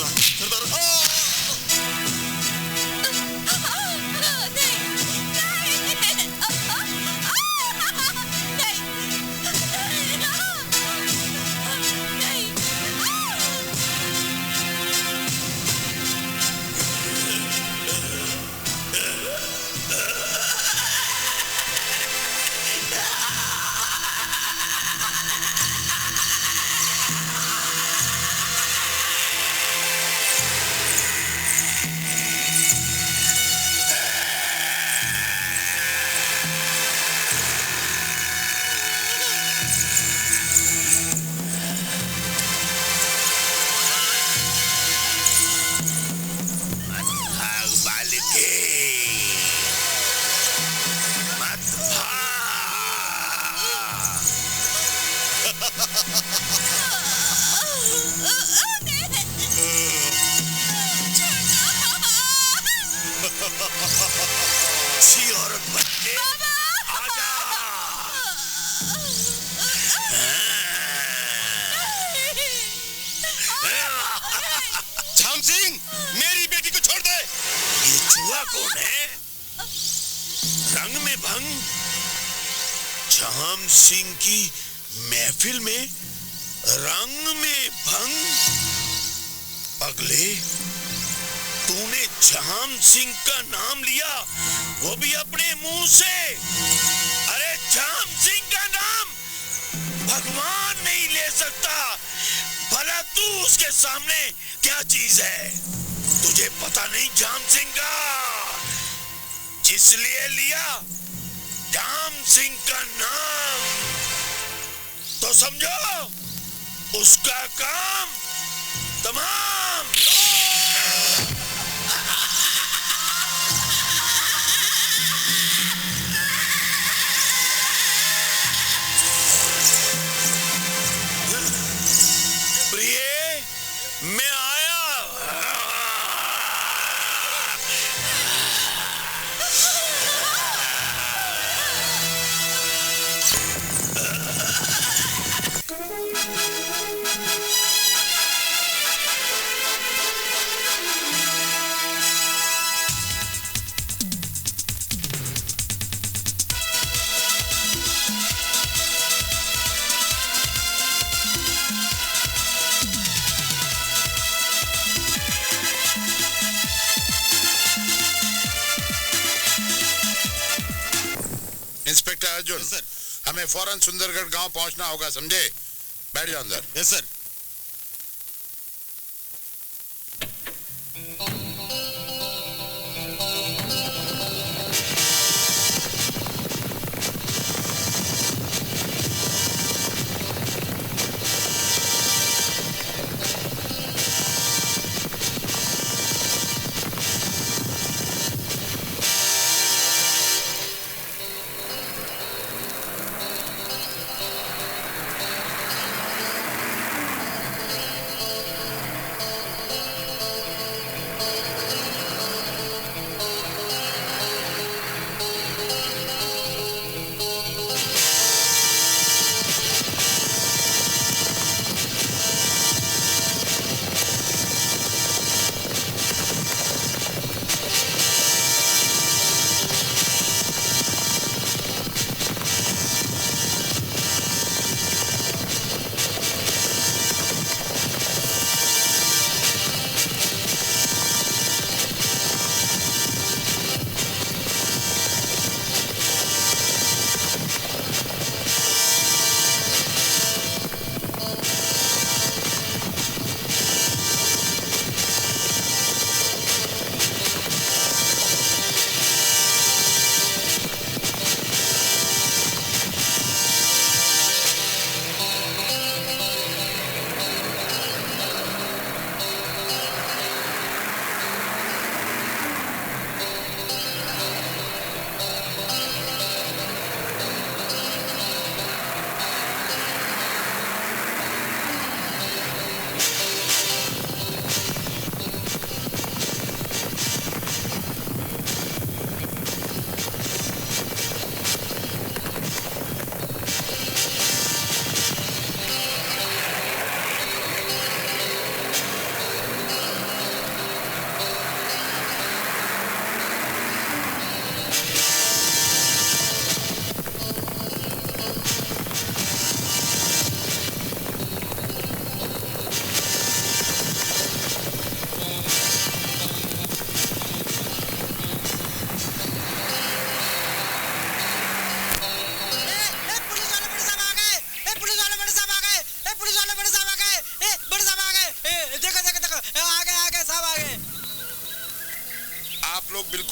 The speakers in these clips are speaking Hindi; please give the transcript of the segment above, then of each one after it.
सरदार सरदार झाम सिंह की महफिल में रंग में भंग। पगले, तूने झाम सिंह का नाम लिया, वो भी अपने मुंह से। अरे झाम सिंह का नाम भगवान नहीं ले सकता, भला तू उसके सामने क्या चीज है? तुझे पता नहीं झाम सिंह का, जिसलिए लिया झाम सिंह का नाम, तो समझो उसका काम तमाम। प्रिय, मैं आया। इंस्पेक्टर अर्जुन, सर, हमें फौरन सुंदरगढ़ गांव पहुंचना होगा, समझे? बैठ जाओ अंदर। Yes sir.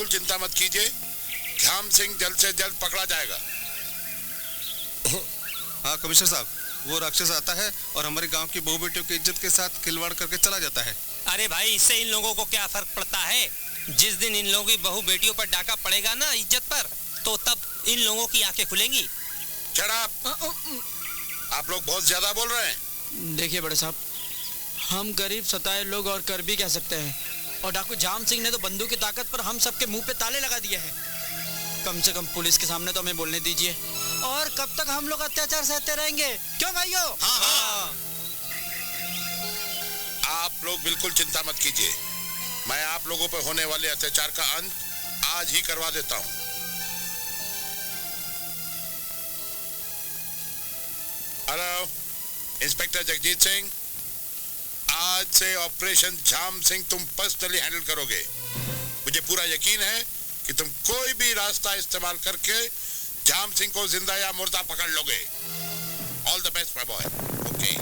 बिल्कुल चिंता मत कीजिए, ध्यान सिंह जल्द से जल्द पकड़ा जाएगा। हाँ कमिश्नर साहब, वो राक्षस आता है और हमारे गांव की बहू बेटियों की इज्जत के साथ खिलवाड़ करके चला जाता है। अरे भाई, इससे इन लोगों को क्या फर्क पड़ता है? जिस दिन इन लोगों की बहू बेटियों पर डाका पड़ेगा ना इज्जत पर, तो तब इन लोगों की आंखें खुलेंगी। शराब, आप लोग बहुत ज्यादा बोल रहे हैं। देखिए बड़े साहब, हम गरीब सताए लोग और कर भी कह सकते हैं, और डाकू जाम सिंह ने तो बंदूक की ताकत पर हम सबके मुंह पे ताले लगा दिए हैं। कम से कम पुलिस के सामने तो हमें बोलने दीजिए। और कब तक हम लोग अत्याचार सहते रहेंगे? क्यों भाइयों? हाँ। आप लोग बिल्कुल चिंता मत कीजिए, मैं आप लोगों पर होने वाले अत्याचार का अंत आज ही करवा देता हूँ। हेलो, इंस्पेक्टर जगजीत सिंह, आज से ऑपरेशन जाम सिंह तुम पर्सनली हैंडल करोगे। मुझे पूरा यकीन है कि तुम कोई भी रास्ता इस्तेमाल करके जाम सिंह को जिंदा या मुर्दा पकड़ लोगे। All the best my boy. Okay.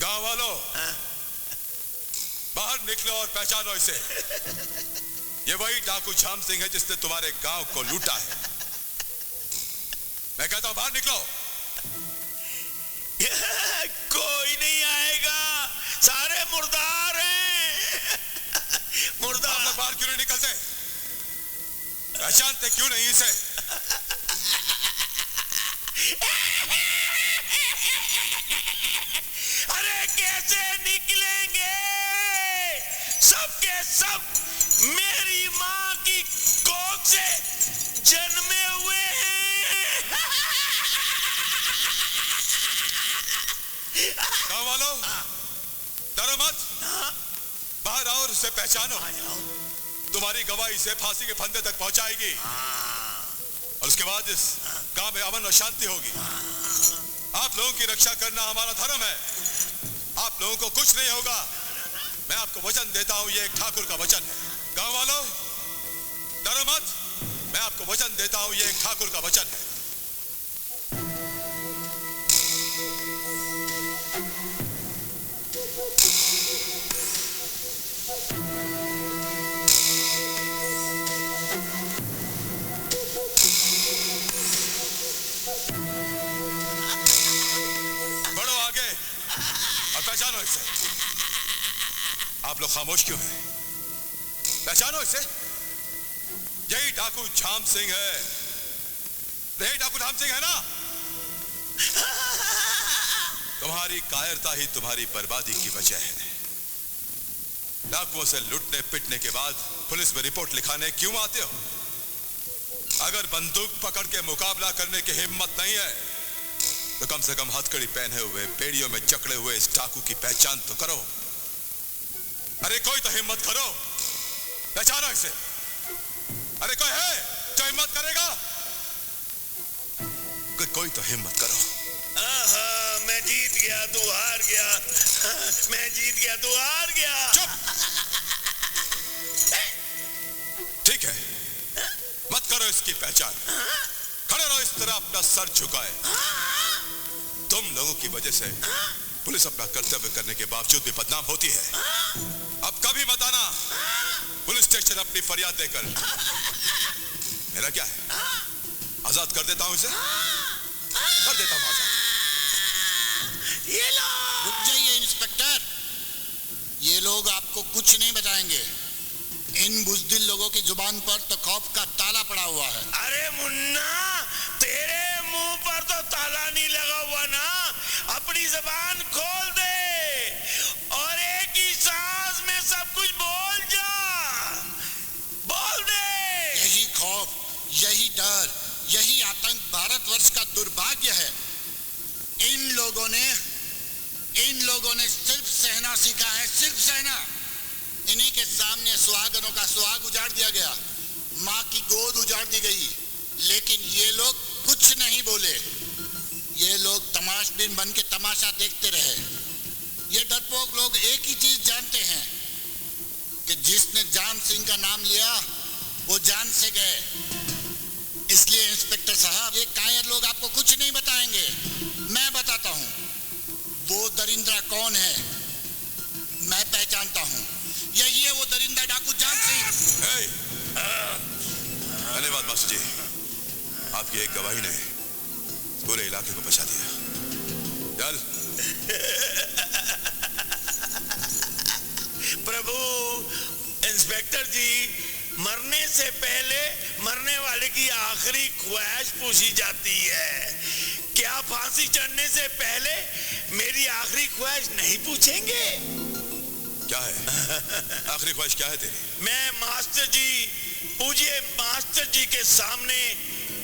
गांव वालों, बाहर निकलो और पहचानो इसे। ये वही डाकू झाम सिंह है जिसने तुम्हारे गांव को लूटा है। मैं कहता हूं बाहर निकलो। कोई नहीं आएगा, सारे मुर्दार हैं। मुर्दार। आप लोग बाहर क्यों नहीं निकलते? पहचानते क्यों नहीं इसे? अरे कैसे निकलेंगे? सबके सब मेरी माँ की कोख से जन्मे हुए हैं। गाँव वालों, डरो मत, बाहर आओ और उसे पहचानो। तुम्हारी गवाही से फांसी के फंदे तक पहुंचाएगी और उसके बाद इस गांव में अमन और शांति होगी। आप लोगों की रक्षा करना हमारा धर्म है। आप लोगों को कुछ नहीं होगा। मैं आपको वचन देता हूं, ये एक ठाकुर का वचन है। गांव वालों, डरो मत, मैं आपको वचन देता हूं, ये एक ठाकुर का वचन है। बढ़ो आगे और पहचानो इसे। आप लोग खामोश क्यों हैं? पहचानो इसे। यही डाकू झाम सिंह है। यही डाकू झाम सिंह है ना? तुम्हारी कायरता ही तुम्हारी बर्बादी की वजह है। डाकुओं से लूटने पिटने के बाद पुलिस में रिपोर्ट लिखाने क्यों आते हो? अगर बंदूक पकड़ के मुकाबला करने की हिम्मत नहीं है तो कम से कम हथकड़ी पहने हुए बेड़ियों में जकड़े हुए इस डाकू की पहचान तो करो। अरे कोई तो हिम्मत करो, पहचानो इसे। अरे कोई है जो हिम्मत करेगा? कोई तो हिम्मत करो। मैं जीत गया, तू हार गया। मैं जीत गया, तू हार गया। चुप। ठीक है, मत करो इसकी पहचान। खड़े रहो इस तरह अपना सर झुकाए। तुम लोगों की वजह से पुलिस अपना कर्तव्य करने के बावजूद भी बदनाम होती है। अब कभी मत आना पुलिस स्टेशन अपनी फरियाद देकर। मेरा क्या है, आजाद कर देता हूं इसे, कर देता हूं आजाद। ये लो। रुक जाइए इंस्पेक्टर, ये लोग आपको कुछ नहीं बताएंगे। इन बुज़दिल लोगों की जुबान पर तो खौफ का ताला पड़ा हुआ है। अरे मुन्ना, तेरे मुंह पर तो ताला नहीं लगा हुआ ना। अपनी जबान खोल दे और एक ही सांस में सब कुछ बोल जा। बोल दे। यही खौफ, यही डर, यही आतंक भारतवर्ष का दुर्भाग्य है। इन लोगों ने सिर्फ सहना सीखा है, सिर्फ सहना। इन्हीं के सामने सुहागनों का सुहाग उजाड़ दिया गया, माँ की गोद उजाड़ दी गई, लेकिन ये लोग कुछ नहीं बोले। ये लोग तमाशबीन बन के तमाशा देखते रहे। ये डरपोक लोग एक ही चीज जानते हैं कि जिसने जाम सिंह का नाम लिया वो जान से गए। इसलिए इंस्पेक्टर साहब, ये कायर लोग आपको कुछ नहीं बताएंगे। मैं बताता हूँ वो दरिंदा कौन है। मैं पहचानता हूँ, यही है वो दरिंदा डाकू जाम सिंह। धन्यवाद मास्टर जी, आपकी एक गवाही ने पूरे इलाके को बचा दिया। चल। प्रभु, इंस्पेक्टर जी, मरने से पहले मरने वाले की आखिरी ख्वाहिश पूछी जाती है। क्या फांसी चढ़ने से पहले मेरी आखिरी ख्वाहिश नहीं पूछेंगे? क्या है आखिरी ख्वाहिश, क्या है तेरी? मैं मास्टर जी, पूज्य मास्टर जी के सामने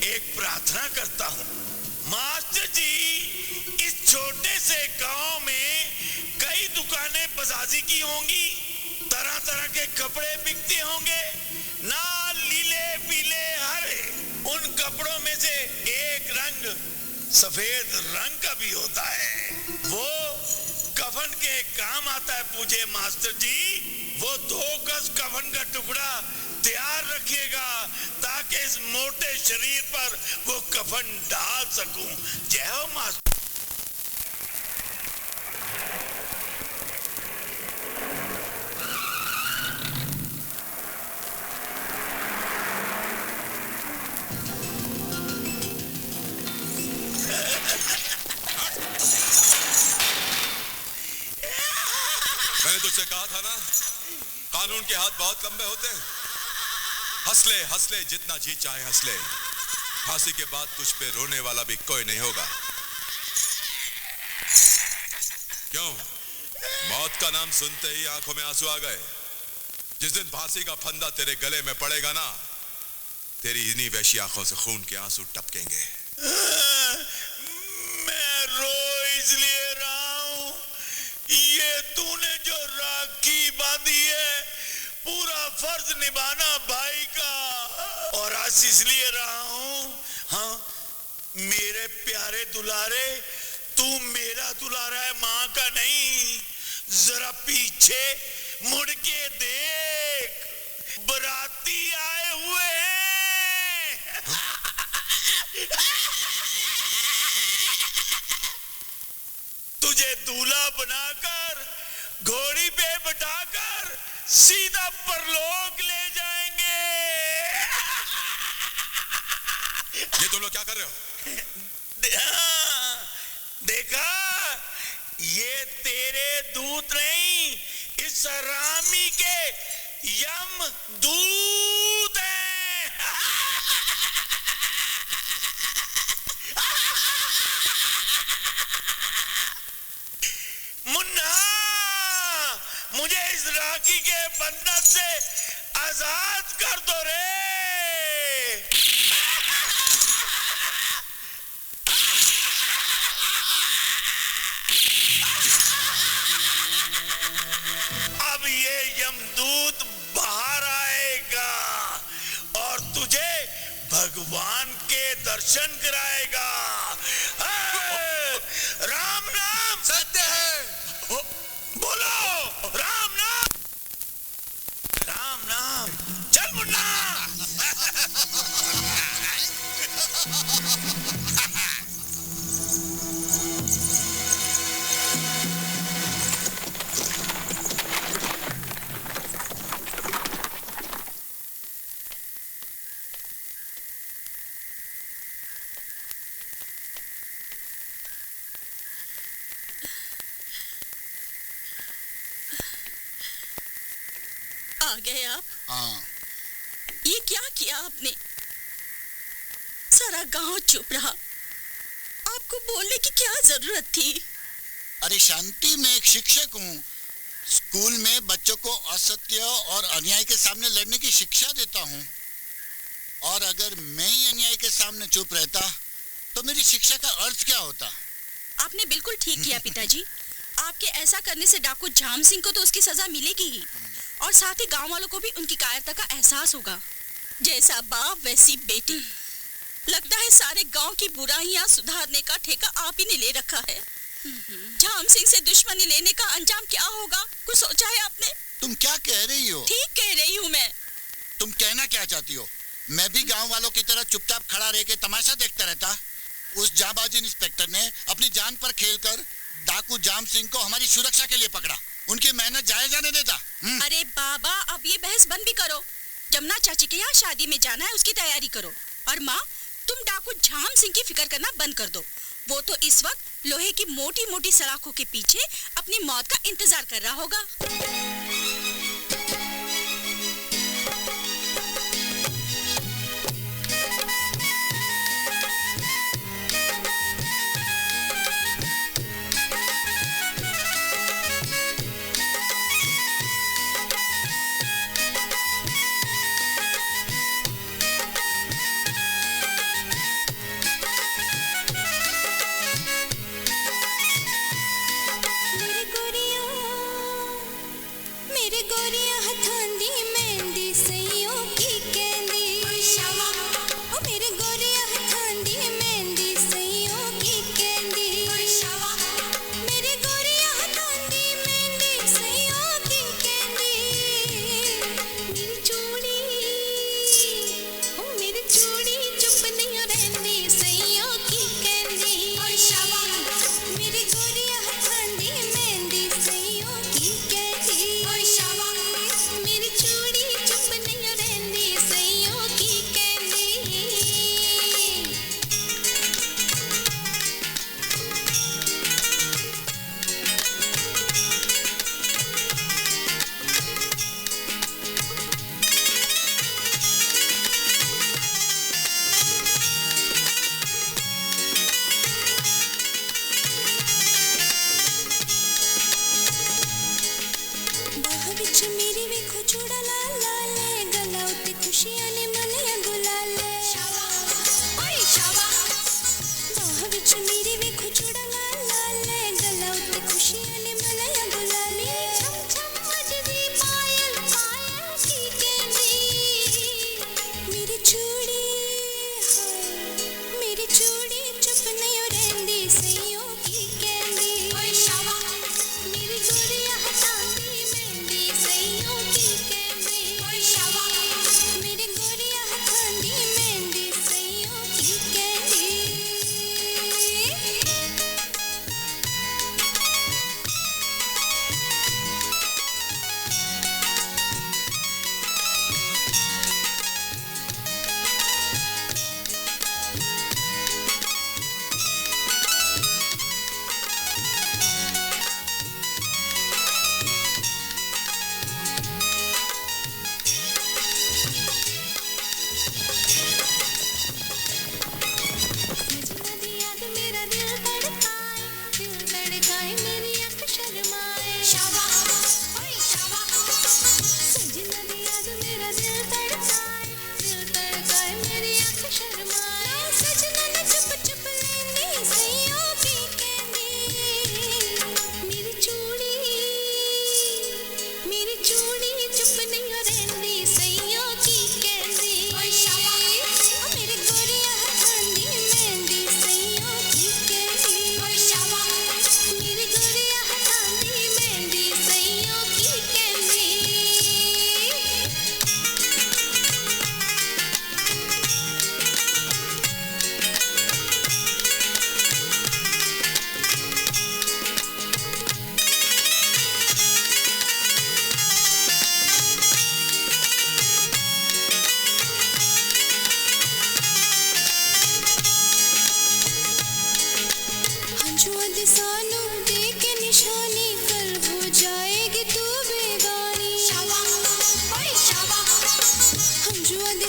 एक प्रार्थना करता हूँ। मास्टर जी, इस छोटे से गांव में कई दुकानें बाजाजी की होंगी, तरह तरह के कपड़े बिकते होंगे, लाल, नीले, पीले, हरे। उन कपड़ों में से एक रंग सफेद रंग का भी होता है, वो कफन के काम आता है। पूजे मास्टर जी, वो 2 गज कफन का टुकड़ा तैयार रखिएगा ताकि इस मोटे शरीर पर वो कफन डाल सकूं। जय हो मास्टर। कानून के हाथ बहुत लंबे होते हैं। हंसले हंसले जितना जी चाहे हंसले, फांसी के बाद तुझ पे रोने वाला भी कोई नहीं होगा। क्यों? मौत का नाम सुनते ही आंखों में आंसू आ गए? जिस दिन फांसी का फंदा तेरे गले में पड़ेगा ना, तेरी इन्हीं वैसी आंखों से खून के आंसू टपकेंगे। मैं रो इसलिए रहा हूं, ये तूने जो राखी बांधी है, पूरा फर्ज निभाना भाई का। और आज इसलिए रहा हूं, हाँ मेरे प्यारे दुलारे, तू मेरा दुलारा है, माँ का नहीं। जरा पीछे मुड़ के देख, बराती आए हुए हैं। तुझे दूल्हा बनाकर घोड़ी पे बैठाकर सीधा परलोक ले जाएंगे। ये तुम लोग क्या कर रहे हो? देखा, ये तेरे दूत नहीं, इस हरामी के यम दूत हैं। मुन्ना, मुझे इस राखी के बंधन से आजाद कर दो रे। अब ये यमदूत बाहर आएगा और तुझे भगवान के दर्शन कराएगा। राम नाम सत्य है। बोलो राम नाम, राम नाम। चल मुन्ना। आ गए आप? हाँ। ये क्या किया आपने? सारा गांव चुप रहा, आपको बोलने की क्या जरूरत थी? अरे शांति, मैं एक शिक्षक हूँ। स्कूल में बच्चों को असत्य और अन्याय के सामने लड़ने की शिक्षा देता हूँ। और अगर मैं ही अन्याय के सामने चुप रहता तो मेरी शिक्षा का अर्थ क्या होता? आपने बिल्कुल ठीक किया पिताजी। आपके ऐसा करने से डाकू झाम सिंह को तो उसकी सजा मिलेगी ही, और साथ ही गांव वालों को भी उनकी कायरता का एहसास होगा। जैसा बाप वैसी बेटी। लगता है सारे गांव की बुराइयां सुधारने का ठेका आप ही ने ले रखा है। झाम सिंह से दुश्मनी लेने का अंजाम क्या होगा, कुछ सोचा है आपने? तुम क्या कह रही हो? ठीक कह रही हूँ मैं। तुम कहना क्या चाहती हो? मैं भी गांव वालों की तरह चुपचाप खड़ा रह के तमाशा देखता रहता? उस जाबाज इंस्पेक्टर ने अपनी जान पर खेलकर डाकू जाम सिंह को हमारी सुरक्षा के लिए पकड़ा। उनकी मेहनत जाया जाने देता? अरे बाबा, अब ये बहस बंद भी करो। जमुना चाची के यहाँ शादी में जाना है, उसकी तैयारी करो। और माँ, तुम डाकू झाम सिंह की फिक्र करना बंद कर दो। वो तो इस वक्त लोहे की मोटी मोटी सलाखों के पीछे अपनी मौत का इंतजार कर रहा होगा।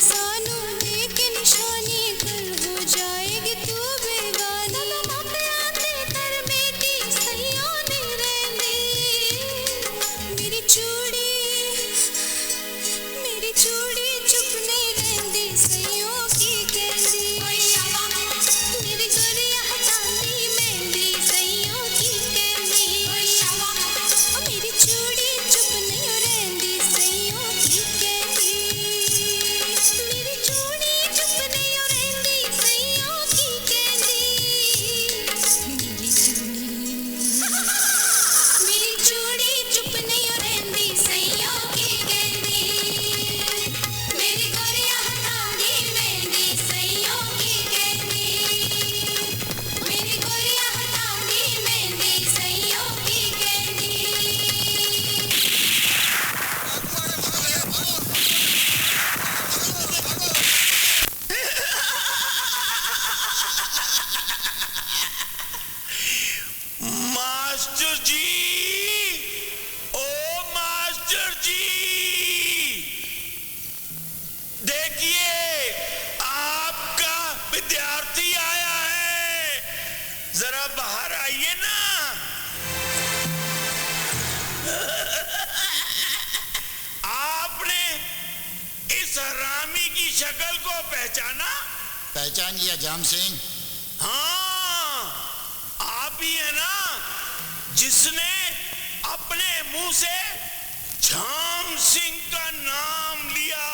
एहसानों के निशानी कल हो जाएगी तू बेगानी आते कर बेटी सैयों ने रहने मेरी चूड़ी चुप नहीं रहती सैयों की कहती मेरी गोरियां हटाती मेहंदी सैयों की कहती मेरी चूड़ी चुप नहीं रहती सैयों की कहती मेरी चूड़ी चुप नहीं रहती सैयों की कहती मेरी चूड़ी चुप नहीं रहती सैयों की कहती मेरी गोरियां हटाती मेहंदी सैयों की कहती मेरी गोरियां हटाती मेहंदी सैयों की कहती मास्टर जी, ओ मास्टर जी, देखिए आपका विद्यार्थी आया है, जरा बाहर आइए ना। आपने इस हरामी की शक्ल को पहचाना? पहचान लिया जाम सिंह। हाँ, आप ही है ना जिसने अपने मुंह से झाम सिंह का नाम लिया।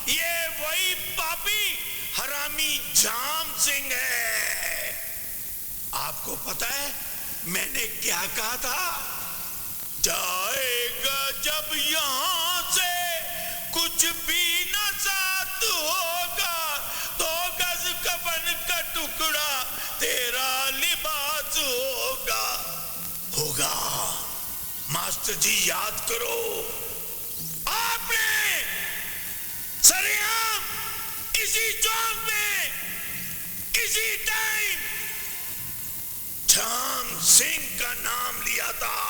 ये वही पापी हरामी झाम सिंह है। आपको पता है मैंने क्या कहा था? जाएगा जब यहां से कुछ भी न साथ होगा तो गज कफन का टुकड़ा तेरा लिबास होगा। होगा मास्टर जी, याद करो आपने सरेआम इसी चौक में इसी टाइम झाम सिंह का नाम लिया था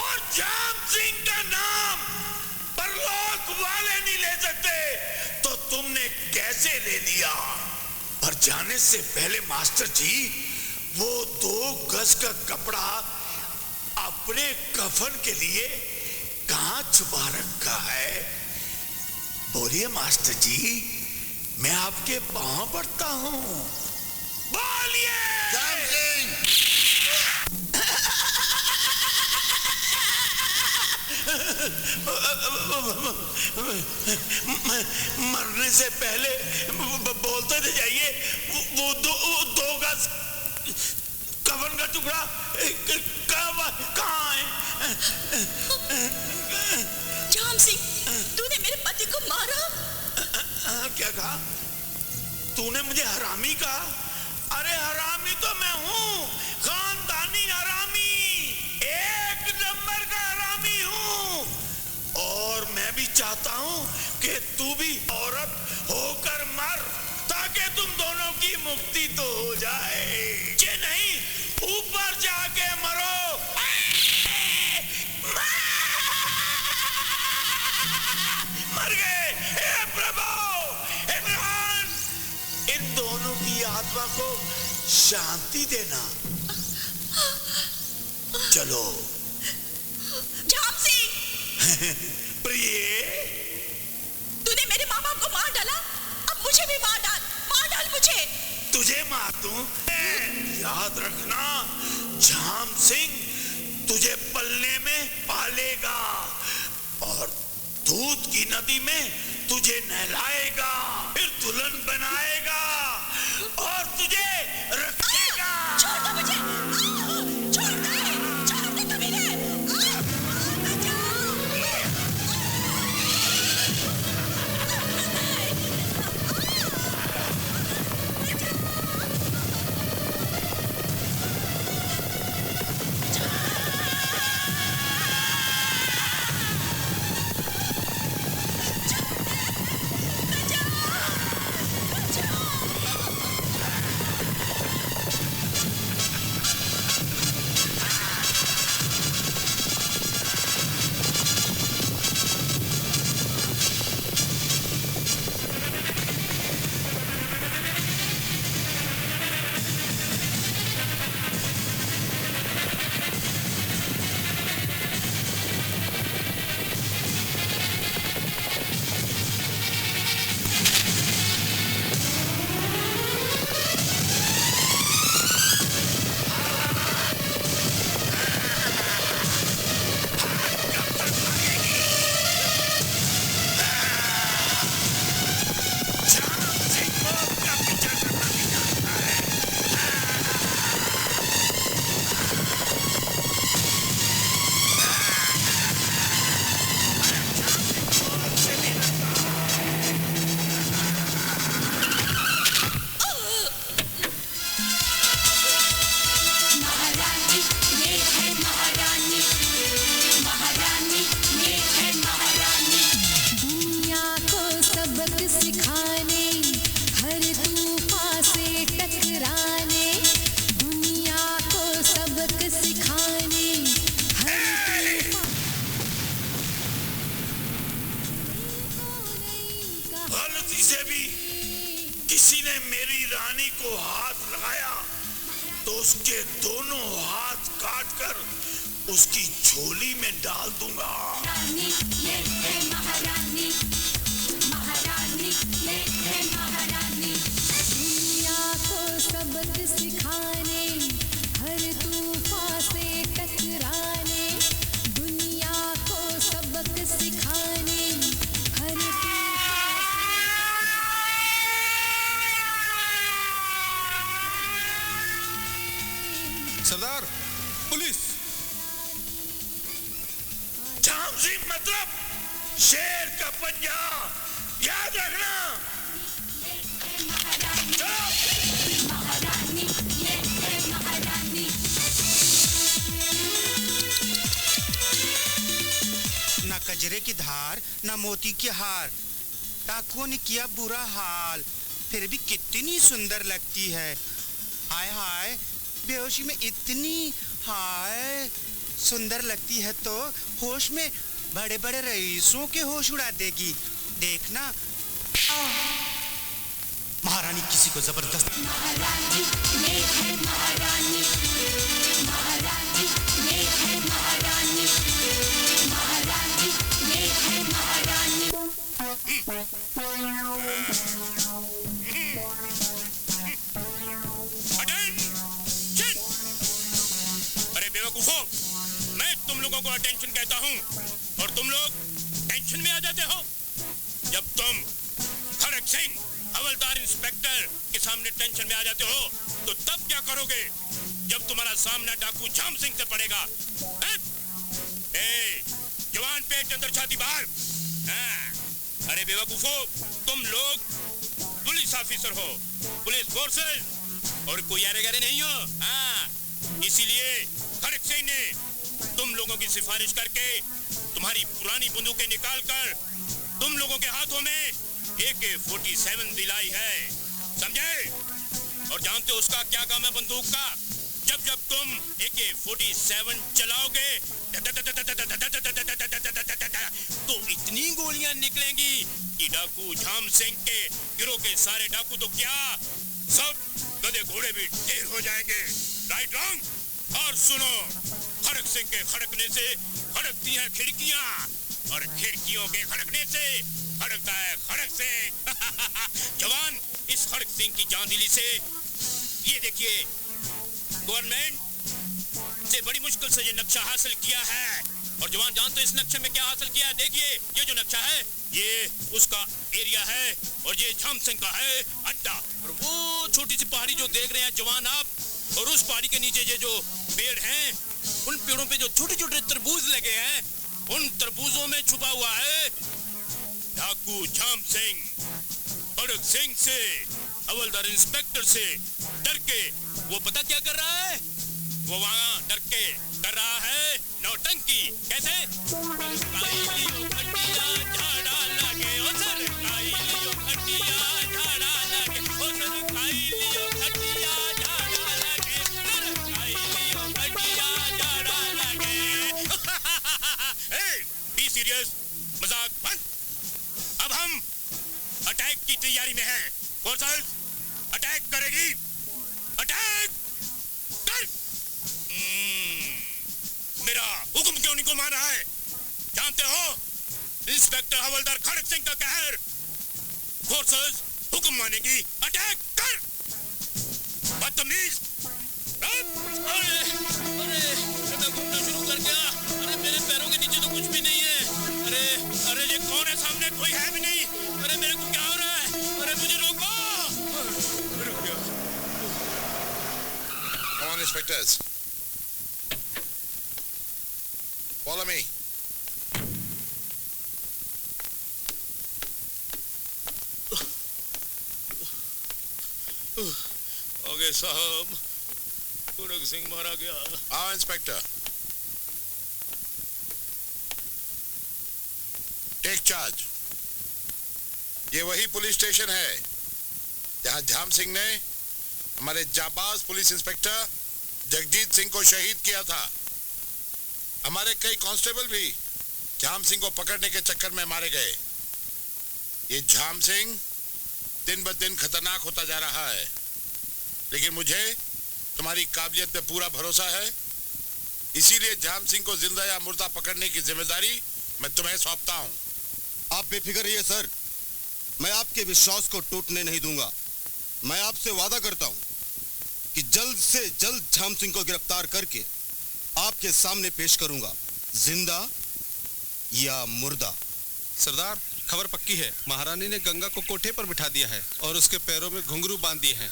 और झाम सिंह का नाम परलोक वाले नहीं ले सकते, तो तुमने कैसे ले लिया? और जाने से पहले मास्टर जी वो 2 गज का कपड़ा अपने कफन के लिए कहां छुपा रखा है? बोलिए मास्टर जी, मैं आपके पांव पड़ता हूं, बोलिए। जाम सिंह, मरने से पहले बोलते थे जाइए, वो 2 गज कफन का टुकड़ा कहाँ है? जाम सिंह, तूने मेरे पति को मारा? क्या कहा तूने? मुझे हरामी कहा? अरे हरामी तो मैं हूँ, खानदानी हरामी, 1 नंबर का हरामी हूँ। और मैं भी चाहता हूँ कि तू भी औरत होकर मर, ताकि तुम दोनों की मुक्ति तो हो जाए। ये नहीं ऊपर जाके मरो। मर गए। हे प्रभु, हे भगवान, इन दोनों की आत्मा को शांति देना। चलो। जाम सिंह, प्रिय, तूने मेरे माँ बाप को मार डाला, अब मुझे भी मार डाल मुझे। तुझे मार दूं? याद रखना झाम सिंह तुझे पलने में पालेगा और दूध की नदी में तुझे नहलाएगा, फिर दुल्हन बनाएगा और तुझे रखेगा। छोड़ दो मुझे, छोड़ दे कमीने। गलती से भी किसी ने मेरी रानी को हाथ लगाया तो उसके दोनों हाथ काटकर उसकी झोली में डाल दूंगा। रानी ये है महारानी, महारानी ये है महारानी। दुनिया को सबक सिखाने, हर तूफान से टकराने, दुनिया को सबक सिखाने, हर सरदार, पुलिस। झाम सिंह मतलब शेर का पंजा, याद रखना। महारानी ये है महारानी। ना कजरे की धार, ना मोती की हार, डाकुओं ने किया बुरा हाल, फिर भी कितनी सुंदर लगती है। हाय हाय, बेहोशी में इतनी हाय सुंदर लगती है तो होश में बड़े बड़े रईसों के होश उड़ा देगी। देखना। महारानी किसी को जबरदस्त। महारानी ये है महारानी, महारानी ये है महारानी, महारानी ये है महारानी। अरे बेवकूफों, मैं तुम लोगों को अटेंशन कहता हूँ और तुम लोग टेंशन में आ जाते हो। जब तुम खड़क सिंह हवलदार इंस्पेक्टर के सामने टेंशन में आ जाते हो तो तब क्या करोगे जब तुम्हारा सामना डाकू झाम सिंह से पड़ेगा? जवान पेट अंदर छाती बाहर। अरे बेवकूफों, तुम लोग पुलिस ऑफिसर हो, पुलिस फोर्सेस, और कोई यारे गारे नहीं हो। इसीलिए खड़क सिंह ने तुम लोगों की सिफारिश करके तुम्हारी पुरानी बंदूकें निकालकर तुम लोगों के हाथों में AK-47 दिलाई है, समझे? और जानते हो उसका क्या काम है बंदूक का? जब जब तुम AK-47 चलाओगे तो इतनी गोलियां निकलेंगी कि डाकू झाम सिंह के गिरोह के सारे डाकू तो क्या, सब गधे घोड़े भी ढेर हो जाएंगे। Right wrong? और सुनो, खड़क सिंह के खड़कने से खड़कती हैं खिड़कियां, और खिड़कियों के खड़कने से खड़कता है खड़क सिंह। जवान, इस खड़क सिंह की जांदिली से ये देखिए, गवर्नमेंट से बड़ी मुश्किल से ये नक्शा हासिल किया है। और जवान, जानते इस नक्शे में क्या हासिल किया है? देखिए, ये जो नक्शा है ये उसका एरिया है और ये झाम सिंह का है अड्डा। और वो छोटी सी पहाड़ी जो देख रहे हैं जवान आप, और उस पहाड़ी के नीचे ये जो पेड़ हैं, उन पेड़ों पे जो छोटे छोटे तरबूज लगे हैं, उन तरबूजों में छुपा हुआ है डाकू झाम सिंह। खड़क सिंह से, हवलदार इंस्पेक्टर से डर के वो पता क्या कर रहा है? वो वहां डर के कर रहा है नौटंकी। कैसे? बी सीरियस, मजाक बंद। अब हम अटैक की तैयारी में हैं। फोर्सेस अटैक करेगी। अटैक कर। मेरा हुक्म क्यों नहीं को मान रहा है? जानते हो, इंस्पेक्टर हवलदार खड़क सिंह का कहर। फोर्सेस हुक्म मानेगी। अटैक कर। बदतमीज। मैं घूमना शुरू कर दिया। अरे मेरे पैरों के नीचे तो कुछ भी नहीं है। अरे ये कौन है सामने? कोई है भी नहीं। अरे मेरे को क्या हो रहा है? अरे मुझे रोको। रुक गया। Come on, inspectors. Follow me. आगे साहब, खड़क सिंह मारा गया। आओ इंस्पेक्टर, टेक चार्ज। ये वही पुलिस स्टेशन है जहां झाम सिंह ने हमारे जाबाज पुलिस इंस्पेक्टर जगजीत सिंह को शहीद किया था। हमारे कई कांस्टेबल भी झाम सिंह को पकड़ने के चक्कर में मारे गए। ये झाम सिंह दिन ब दिन खतरनाक होता जा रहा है, लेकिन मुझे तुम्हारी काबिलियत पे पूरा भरोसा है। इसीलिए झाम सिंह को जिंदा या मुर्दा पकड़ने की जिम्मेदारी मैं तुम्हें सौंपता हूँ। आप बेफिक्र रहिए सर, मैं आपके विश्वास को टूटने नहीं दूंगा। मैं आपसे वादा करता हूँ कि जल्द से जल्द झाम सिंह को गिरफ्तार करके आपके सामने पेश करूंगा, जिंदा या मुर्दा। सरदार, खबर पक्की है। महारानी ने गंगा को कोठे पर बिठा दिया है और उसके पैरों में घुंघरू बांध दिए हैं।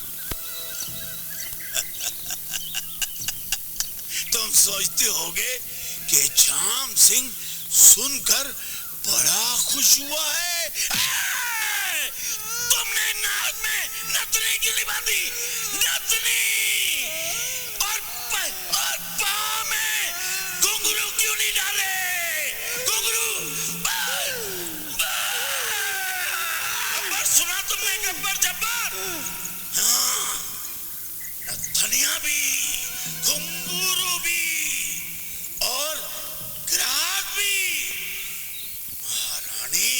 तुम सोचते होगे कि झाम सिंह सुनकर बड़ा खुश हुआ है। तुमने नाक में नथनी क्यों नहीं बांधी? नथनी! और पाँव में घुंघरू क्यों नहीं डाले? घुंघरू! गब्बर, सुना तुमने गब्बर जब्बर? हाँ, नथनियां भी, घुंघरू भी और ग्राहक भी। महारानी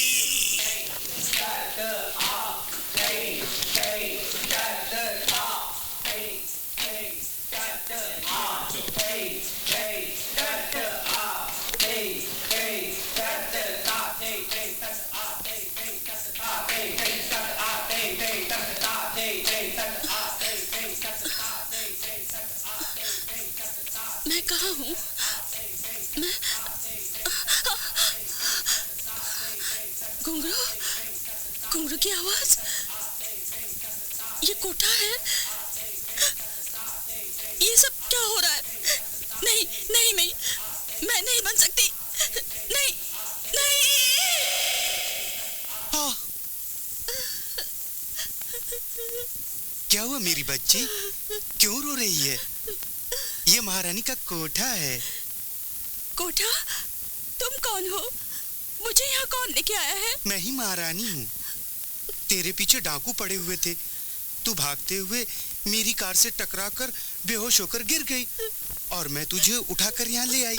मैं कहाँ हूँ? मैं घुंघरू, घुंघरू की आवाज। ये कोठा है। ये सब क्या हो रहा है? नहीं नहीं, मैं नहीं बन सकती। नहीं नहीं। क्या हुआ मेरी बच्ची, क्यों रो रही है? ये महारानी का कोठा है। कोठा? तुम कौन हो? मुझे यहाँ कौन लेके आया है? मैं ही महारानी हूँ। तेरे पीछे डाकू पड़े हुए थे, तू भागते हुए मेरी कार से टकराकर बेहोश होकर गिर गई और मैं तुझे उठाकर यहाँ ले आई।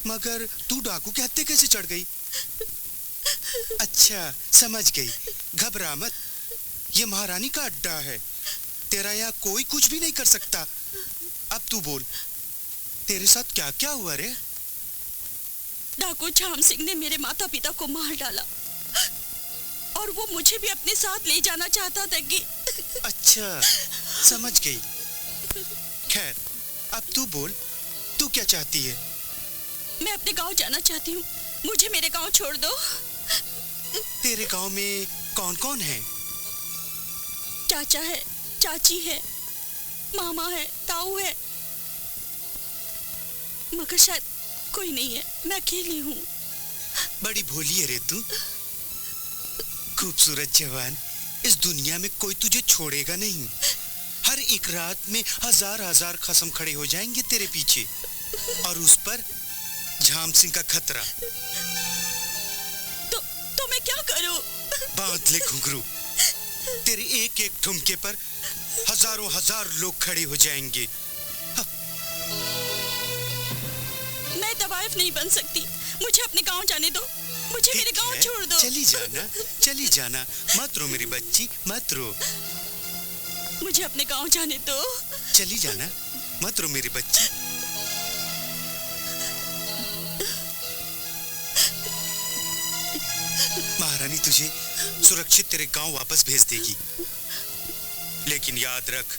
मगर तू डाकू के हत्थे कैसे चढ़ गई? अच्छा, समझ गई। घबरा मत, ये महारानी का अड्डा है, तेरा यहाँ कोई कुछ भी नहीं कर सकता। अब तू बोल, तेरे साथ क्या क्या हुआ रे? डाकू झाम सिंह ने मेरे माता पिता को मार डाला और वो मुझे भी अपने साथ ले जाना चाहता था कि... अच्छा, समझ गई। खैर, अब तू बोल, तू क्या चाहती है? मैं अपने गांव जाना चाहती हूँ, मुझे मेरे गांव छोड़ दो। तेरे गांव में कौन कौन है? चाचा है, चाची है, मामा है, ताऊ है, मगर शायद कोई नहीं है। मैं अकेली हूँ। बड़ी भोली है रे तू। खूबसूरत जवान, इस दुनिया में कोई तुझे छोड़ेगा नहीं। हर एक रात में हजार हजार खसम खड़े हो जाएंगे तेरे पीछे, और उस पर झाम सिंह का खतरा। तो मैं क्या करूं? बांध ले घुंघरू, तेरे एक एक ठुमके पर हजारों हजार लोग खड़े हो जाएंगे। मैं तवाइफ नहीं बन सकती, मुझे अपने गांव जाने दो, मुझे मेरे गांव छोड़ दो। चली जाना, चली जाना, मत रो मेरी बच्ची, मत रो। मुझे अपने गांव जाने दो। चली जाना, मत रो मेरी बच्ची। महारानी तुझे सुरक्षित तेरे गांव वापस भेज देगी, लेकिन याद रख,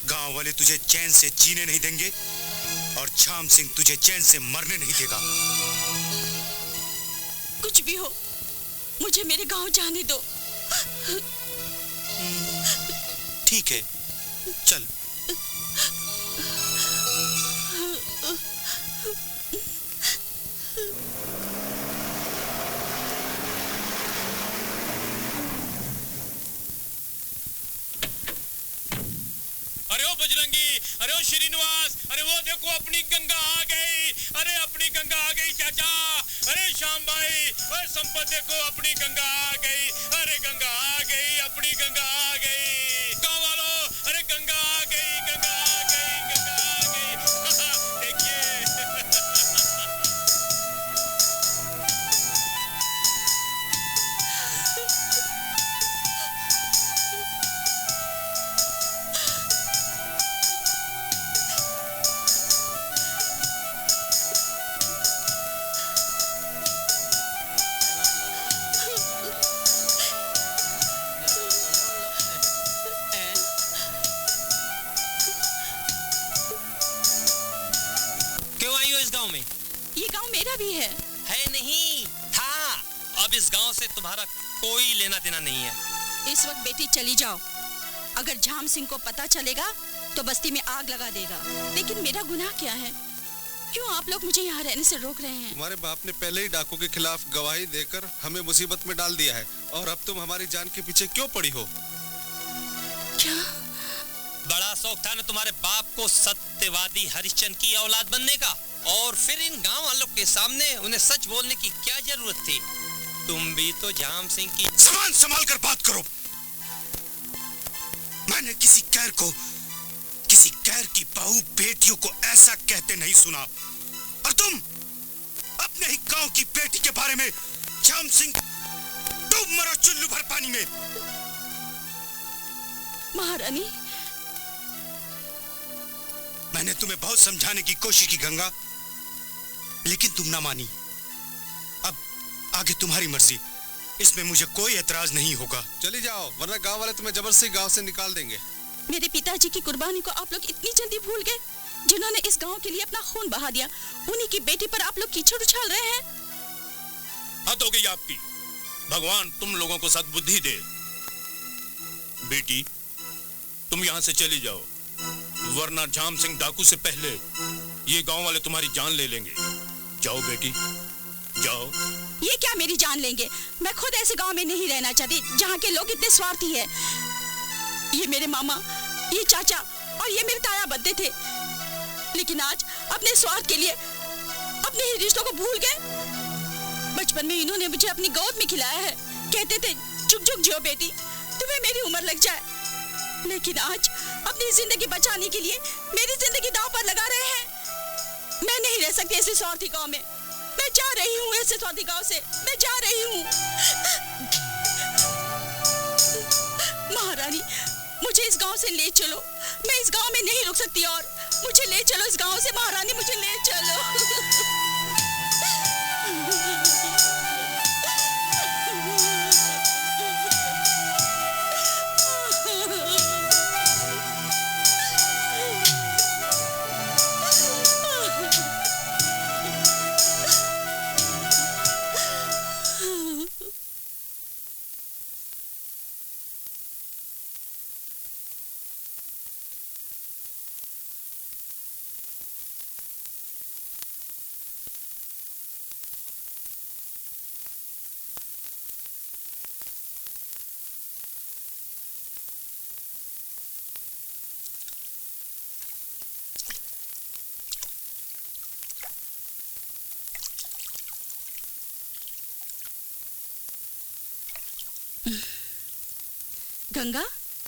गांव वाले तुझे चैन से जीने नहीं देंगे और झाम सिंह तुझे चैन से मरने नहीं देगा। कुछ भी हो, मुझे मेरे गांव जाने दो। ठीक है, चल। अरे ओ बजरंगी, अरे ओ श्रीनिवास, अरे वो देखो अपनी गंगा आ गई, अरे अपनी गंगा आ गई चाचा, अरे श्याम भाई, अरे संपत देखो अपनी गंगा आ गई, अरे गंगा आ गई, अपनी गंगा आ गई। गाँव वालों, अरे गंगा आ गई, गंगा आ गई, गंगा आ गई। देखिए। अब इस गांव से तुम्हारा कोई लेना देना नहीं है। इस वक्त बेटी चली जाओ। अगर झाम सिंह को पता चलेगा तो बस्ती में आग लगा देगा। लेकिन मेरा गुनाह क्या है? क्यों आप लोग मुझे यहाँ रहने से रोक रहे हैं? तुम्हारे बाप ने पहले ही डाकू के खिलाफ गवाही देकर हमें मुसीबत में डाल दिया है, और अब तुम हमारी जान के पीछे क्यों पड़ी हो? क्या? बड़ा शौक था ना तुम्हारे बाप को सत्यवादी हरिश्चंद्र की औलाद बनने का, और फिर इन गांव वालों के सामने उन्हें सच बोलने की क्या जरूरत थी? तुम भी तो झाम सिंह की जबान संभाल कर बात करो। मैंने किसी गैर की बहू बेटियों को ऐसा कहते नहीं सुना, और तुम अपने ही गांव की बेटी के बारे में झाम सिंह डूब मरो चुल्लू भर पानी में। महारानी, मैंने तुम्हें बहुत समझाने की कोशिश की गंगा, लेकिन तुम ना मानी। अब आगे तुम्हारी मर्जी, इसमें मुझे कोई एतराज नहीं होगा। चली जाओ, वरना गांव वाले तुम्हें जबरदस्ती गांव से निकाल देंगे। मेरे पिताजी की कुर्बानी को आप लोग इतनी जल्दी भूल गए, जिन्होंने इस गांव के लिए अपना खून बहा दिया। उन्हीं की बेटी पर आप लोग कीचड़ उछाल रहे हैं। हद हो गई आपकी। भगवान तुम लोगों को सद्बुद्धि दे। बेटी, तुम यहाँ से चली जाओ, वरना झाम सिंह डाकू से पहले ये गांव वाले तुम्हारी जान ले लेंगे। जाओ बेटी, जाओ। ये क्या मेरी जान लेंगे? मैं खुद ऐसे गांव में नहीं रहना चाहती जहाँ के लोग इतने स्वार्थी हैं। ये मेरे मामा, ये चाचा और ये मेरे ताया बनते थे, लेकिन आज अपने स्वार्थ के लिए अपने ही रिश्तों को भूल गए। बचपन में इन्होंने मुझे अपनी गोद में खिलाया है, कहते थे झुक झुक जियो बेटी, तुम्हें मेरी उम्र लग जाए। लेकिन आज अपनी जिंदगी बचाने के लिए मेरी जिंदगी दांव पर लगा रहे हैं। मैं नहीं रह सकती ऐसे स्वार्थी गांव में। मैं जा रही हूँ ऐसे स्वार्थी गांव से, मैं जा रही हूँ। महारानी, मुझे इस गांव से ले चलो। मैं इस गांव में नहीं रुक सकती और मुझे ले चलो इस गांव से। महारानी, मुझे ले चलो। गंगा,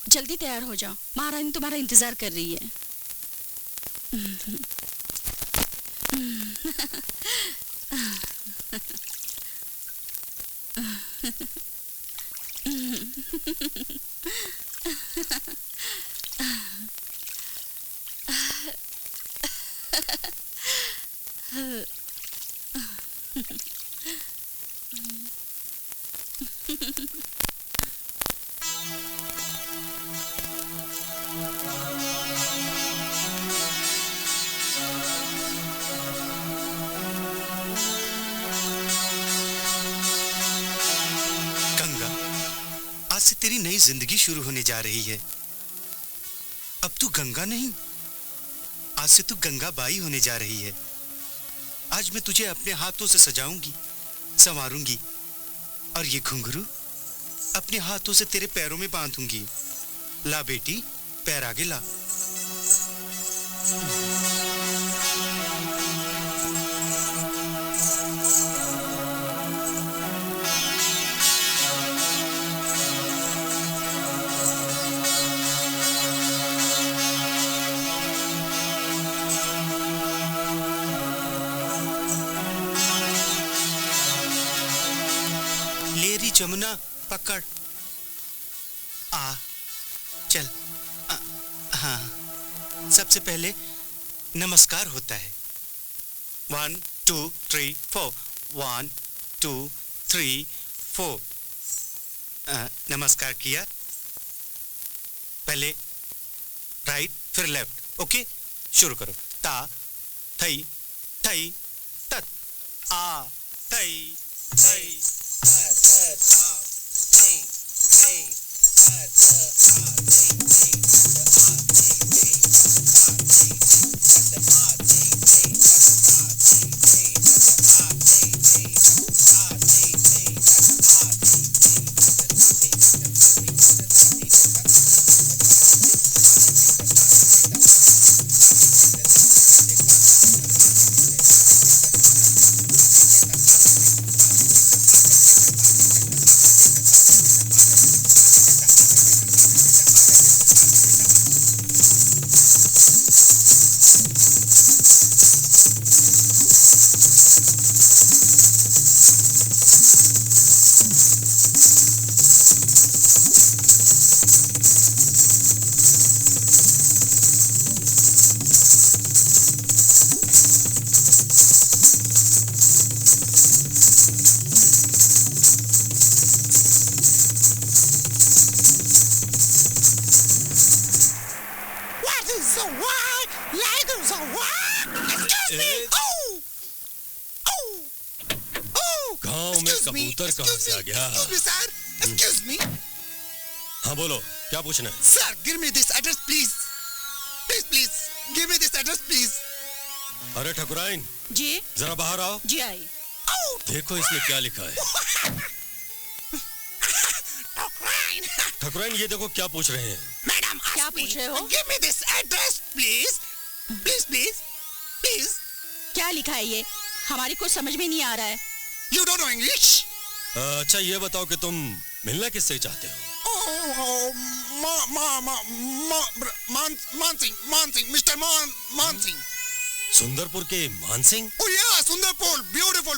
जल्दी तैयार हो जाओ, महारानी तुम्हारा इंतजार कर रही है। तेरी नई जिंदगी शुरू होने जा रही है। अब तू गंगा नहीं, आज से तू गंगा बाई होने जा रही है। आज मैं तुझे अपने हाथों से सजाऊंगी, संवारूंगी, और ये घुंघरू अपने हाथों से तेरे पैरों में बांधूंगी। ला बेटी, पैर आगे ला। जमुना पकड़, आ चल। हाँ, सबसे पहले नमस्कार होता है। 1 2 3 4 1 2 3 4। नमस्कार किया, पहले राइट फिर लेफ्ट। ओके, शुरू करो। ता थई थई तत, आ थई थई तत। गांव में कबूतर कहां से आ गया? Excuse me. हाँ बोलो, क्या पूछना है? Sir, give me this address, please. Please, give me this address, please. अरे ठकुराइन जी जरा बाहर आओ। जी आई। देखो इसमें क्या लिखा है। ठकुराइन ये देखो क्या पूछ रहे हैं। मैडम क्या पूछ रहे हो? Give me this address, please. Please. क्या लिखा है ये? हमारी कुछ समझ में नहीं आ रहा है। You don't know English? अच्छा ये बताओ कि तुम मिलना किससे चाहते हो? Mansingh, Mr. Mansingh. सुंदरपुर के Mansingh? Oh yeah, Sundarpur, beautiful.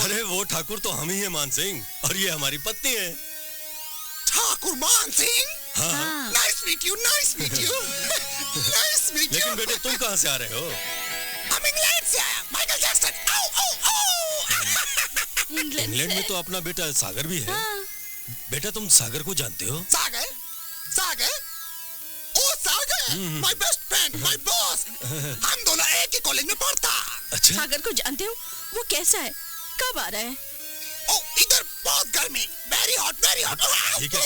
अरे वो ठाकुर तो हम ही हैं मानसिंह, और ये हमारी पत्नी है। ठाकुर मानसिंह? हाँ। Nice meet you. लेकिन बेटे तुम कहाँ से आ रहे हो? हम इंग्लैंड से आया, माइकल जैक्सन। इंग्लैंड में तो अपना बेटा सागर भी है। हाँ। बेटा तुम सागर को जानते हो? सागर? ओ सागर, my best friend, my boss. हम दोनों एक ही कॉलेज में पढ़ता। अच्छा? सागर को जानते हो? वो कैसा है? कब आ रहा है? ओ इधर बहुत गर्मी, very hot. ठीक है।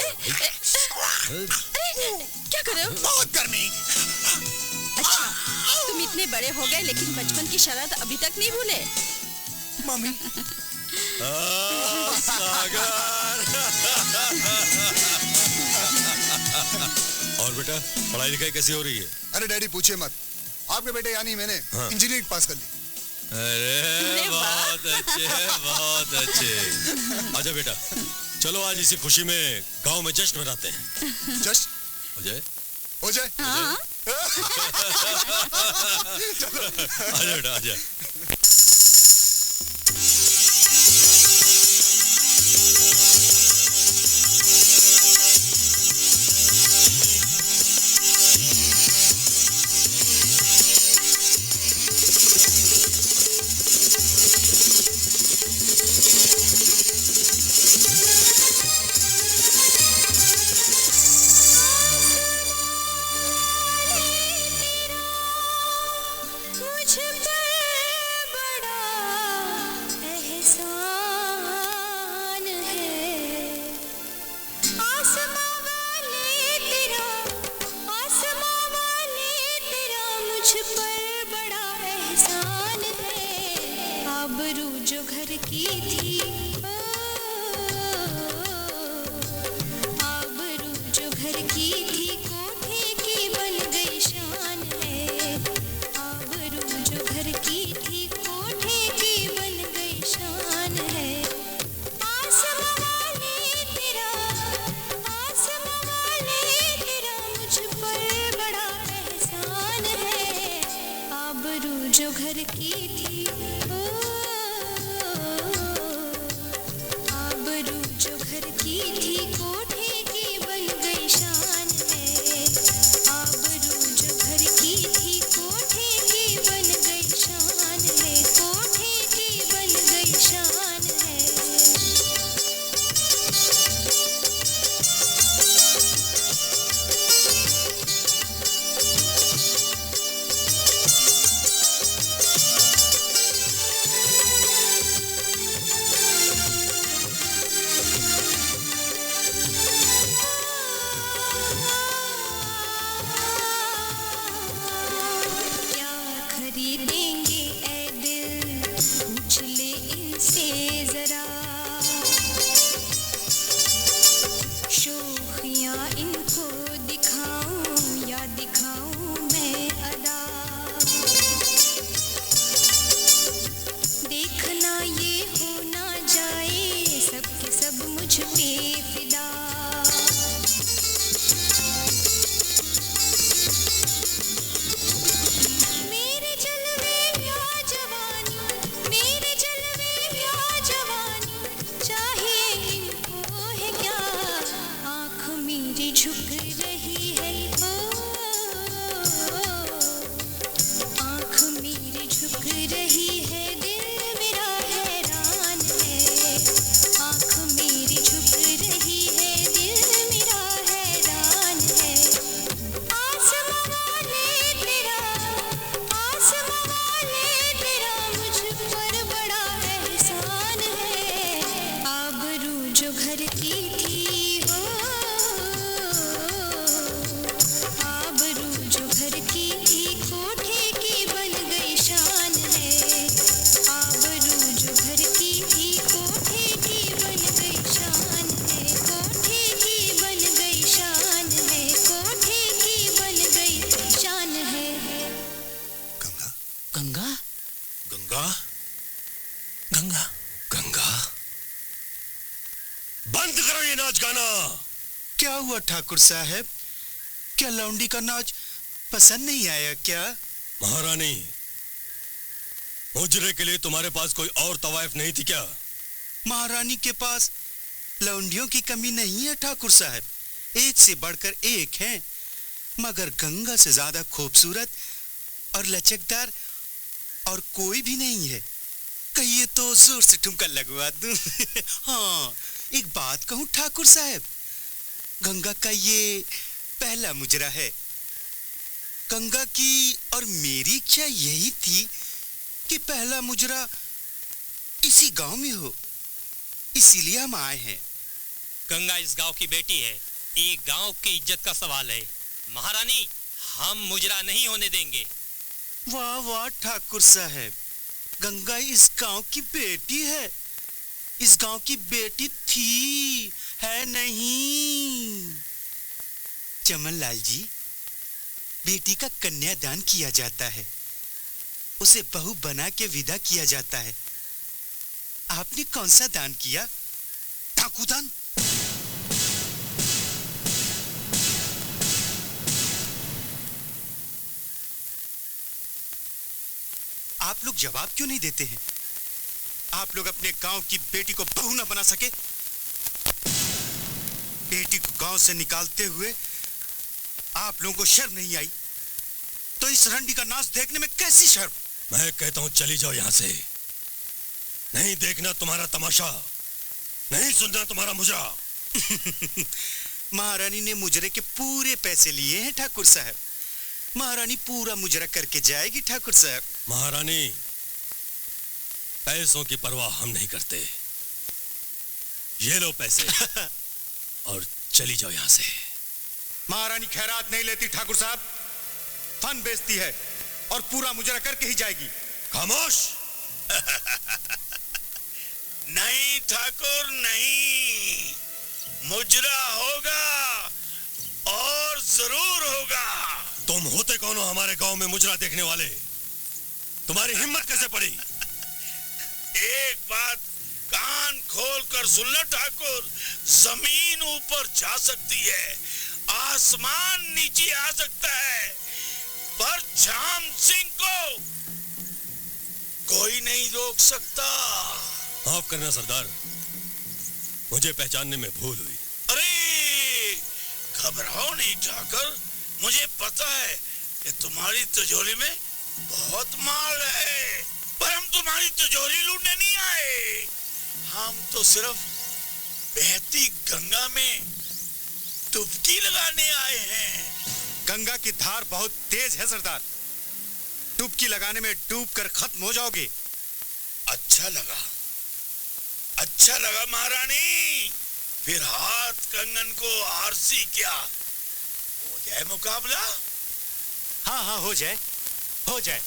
क्या कर रहे हो? बहुत गर्मी। अच्छा, तुम इतने बड़े हो गए लेकिन बचपन की शरारत अभी तक नहीं भूले? मम्मी। सागर। और बेटा पढ़ाई लिखाई कैसी हो रही है? अरे डैडी पूछिए मत, आपके बेटे यानी मैंने इंजीनियरिंग पास कर ली। अरे बहुत अच्छे। आजा बेटा, चलो आज इसी खुशी में गांव में जश्न मनाते हैं। जश्न? हो जाए? हाँ। आजा बेटा आजा। जो घर की थी आबरू जो घर की थी कोठे की बन गई शान बंद करो ये नाच गाना। क्या हुआ ठाकुर साहब? क्या लौंडी का नाच पसंद नहीं आया क्या? महारानी, मुजरे के लिए तुम्हारे पास कोई और तवाइफ नहीं थी क्या? महारानी के पास लौंडियों की कमी नहीं है ठाकुर साहब, एक से बढ़कर एक हैं, मगर गंगा से ज्यादा खूबसूरत और लचकदार और कोई भी नहीं है। कहिए तो जोर से ठुमका लगवा दूं। हाँ, एक बात कहूं ठाकुर साहब, गंगा का ये पहला मुजरा है। गंगा की और मेरी इच्छा यही थी कि पहला मुजरा इसी गांव में हो, इसीलिए हम आए हैं। गंगा इस गांव की बेटी है, एक गांव की इज्जत का सवाल है। महारानी, हम मुजरा नहीं होने देंगे। वाह वाह ठाकुर साहब, गंगा इस गांव की बेटी है, इस गांव की बेटी थी, है नहीं। चमन लाल जी, बेटी का कन्यादान किया जाता है, उसे बहू बना के विदा किया जाता है। आपने कौन सा दान किया? ठाकुरदान? आप लोग जवाब क्यों नहीं देते हैं? आप लोग अपने गांव की बेटी को बहू ना बना सके? बेटी को गांव से निकालते हुए आप लोगों को शर्म नहीं आई, तो इस रंडी का नाच देखने में कैसी शर्म? मैं कहता हूं चली जाओ यहां से। नहीं देखना तुम्हारा तमाशा, नहीं सुनना तुम्हारा मुजरा। महारानी ने मुजरे के पूरे पैसे लिए हैं ठाकुर साहब, महारानी पूरा मुजरा करके जाएगी ठाकुर साहब। महारानी, पैसों की परवाह हम नहीं करते। ये लो पैसे और चली जाओ यहां से। महारानी खैरात नहीं लेती ठाकुर साहब, फन बेचती है और पूरा मुजरा करके ही जाएगी। खामोश। नहीं ठाकुर नहीं, मुजरा होगा और जरूर होगा। तुम होते कौन हो हमारे गांव में मुजरा देखने वाले? तुम्हारी हिम्मत कैसे पड़ी? एक बात कान खोल कर सुन लो ठाकुर, जमीन ऊपर जा सकती है, आसमान नीचे आ सकता है, पर झाम सिंह को कोई नहीं रोक सकता। माफ करना सरदार, मुझे पहचानने में भूल हुई। अरे घबराओ नहीं ठाकुर, मुझे पता है कि तुम्हारी तिजोरी में बहुत माल है, पर हम तुम्हारी तिजोरी लूटने नहीं आए। हम तो सिर्फ बहती गंगा में डुबकी लगाने आए हैं। गंगा की धार बहुत तेज है सरदार, डुबकी लगाने में डूब कर खत्म हो जाओगे। अच्छा लगा महारानी, फिर हाथ कंगन को आरसी क्या हो जाए मुकाबला? हाँ हाँ, हो जाए, हो जाए।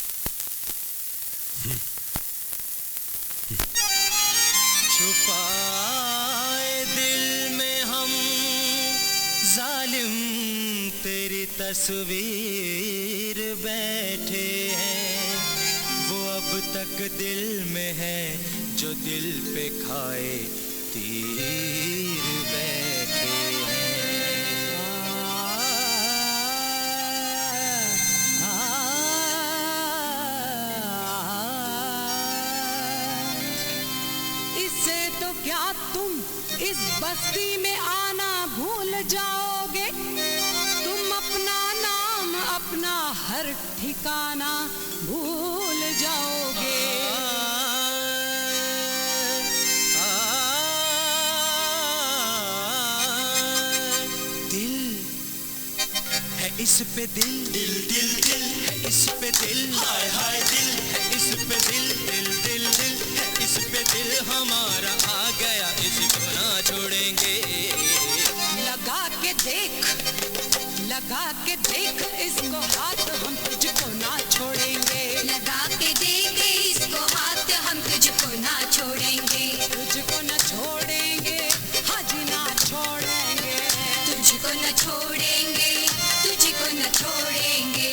छुपाए दिल में हम जालिम तेरी तस्वीर बैठे हैं, वो अब तक दिल में है जो दिल पे खाए तीर बैठे इससे तो क्या तुम इस बस्ती में आना भूल जाओगे, तुम अपना नाम अपना हर ठिकाना भूल जाओगे। दिल है इस पे दिल, दिल दिल दिल है इस पे दिल, हाय हाय दिल है इस पे दिल, दिल दिल दिल है इस पे दिल हमारा आ गया, इसको ना छोड़ेंगे। लगा के देख इसको हाथ, हम तुझको ना छोड़ेंगे। लगा के देख इसको हाथ, हम तुझको ना छोड़ेंगे। तुझको न छोड़ेंगे, हाजी ना छोड़ेंगे। तुझको न छोड़ेंगे, तुझको न छोड़ेंगे।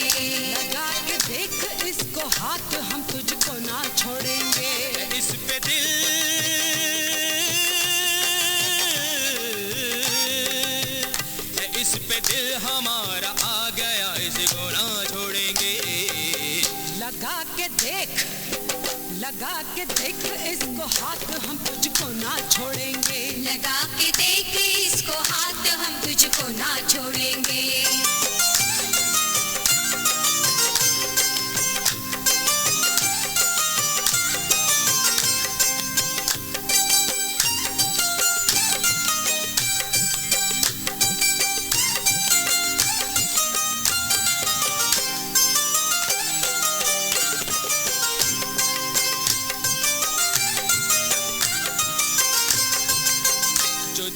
लगा के देख इसको हाथ, हम तुझको ना छोड़ेंगे। इस पे दिल लगा के देख इसको हाथ हम तुझको ना छोड़ेंगे। लगा के देख इसको हाथ हम तुझको ना छोड़ेंगे।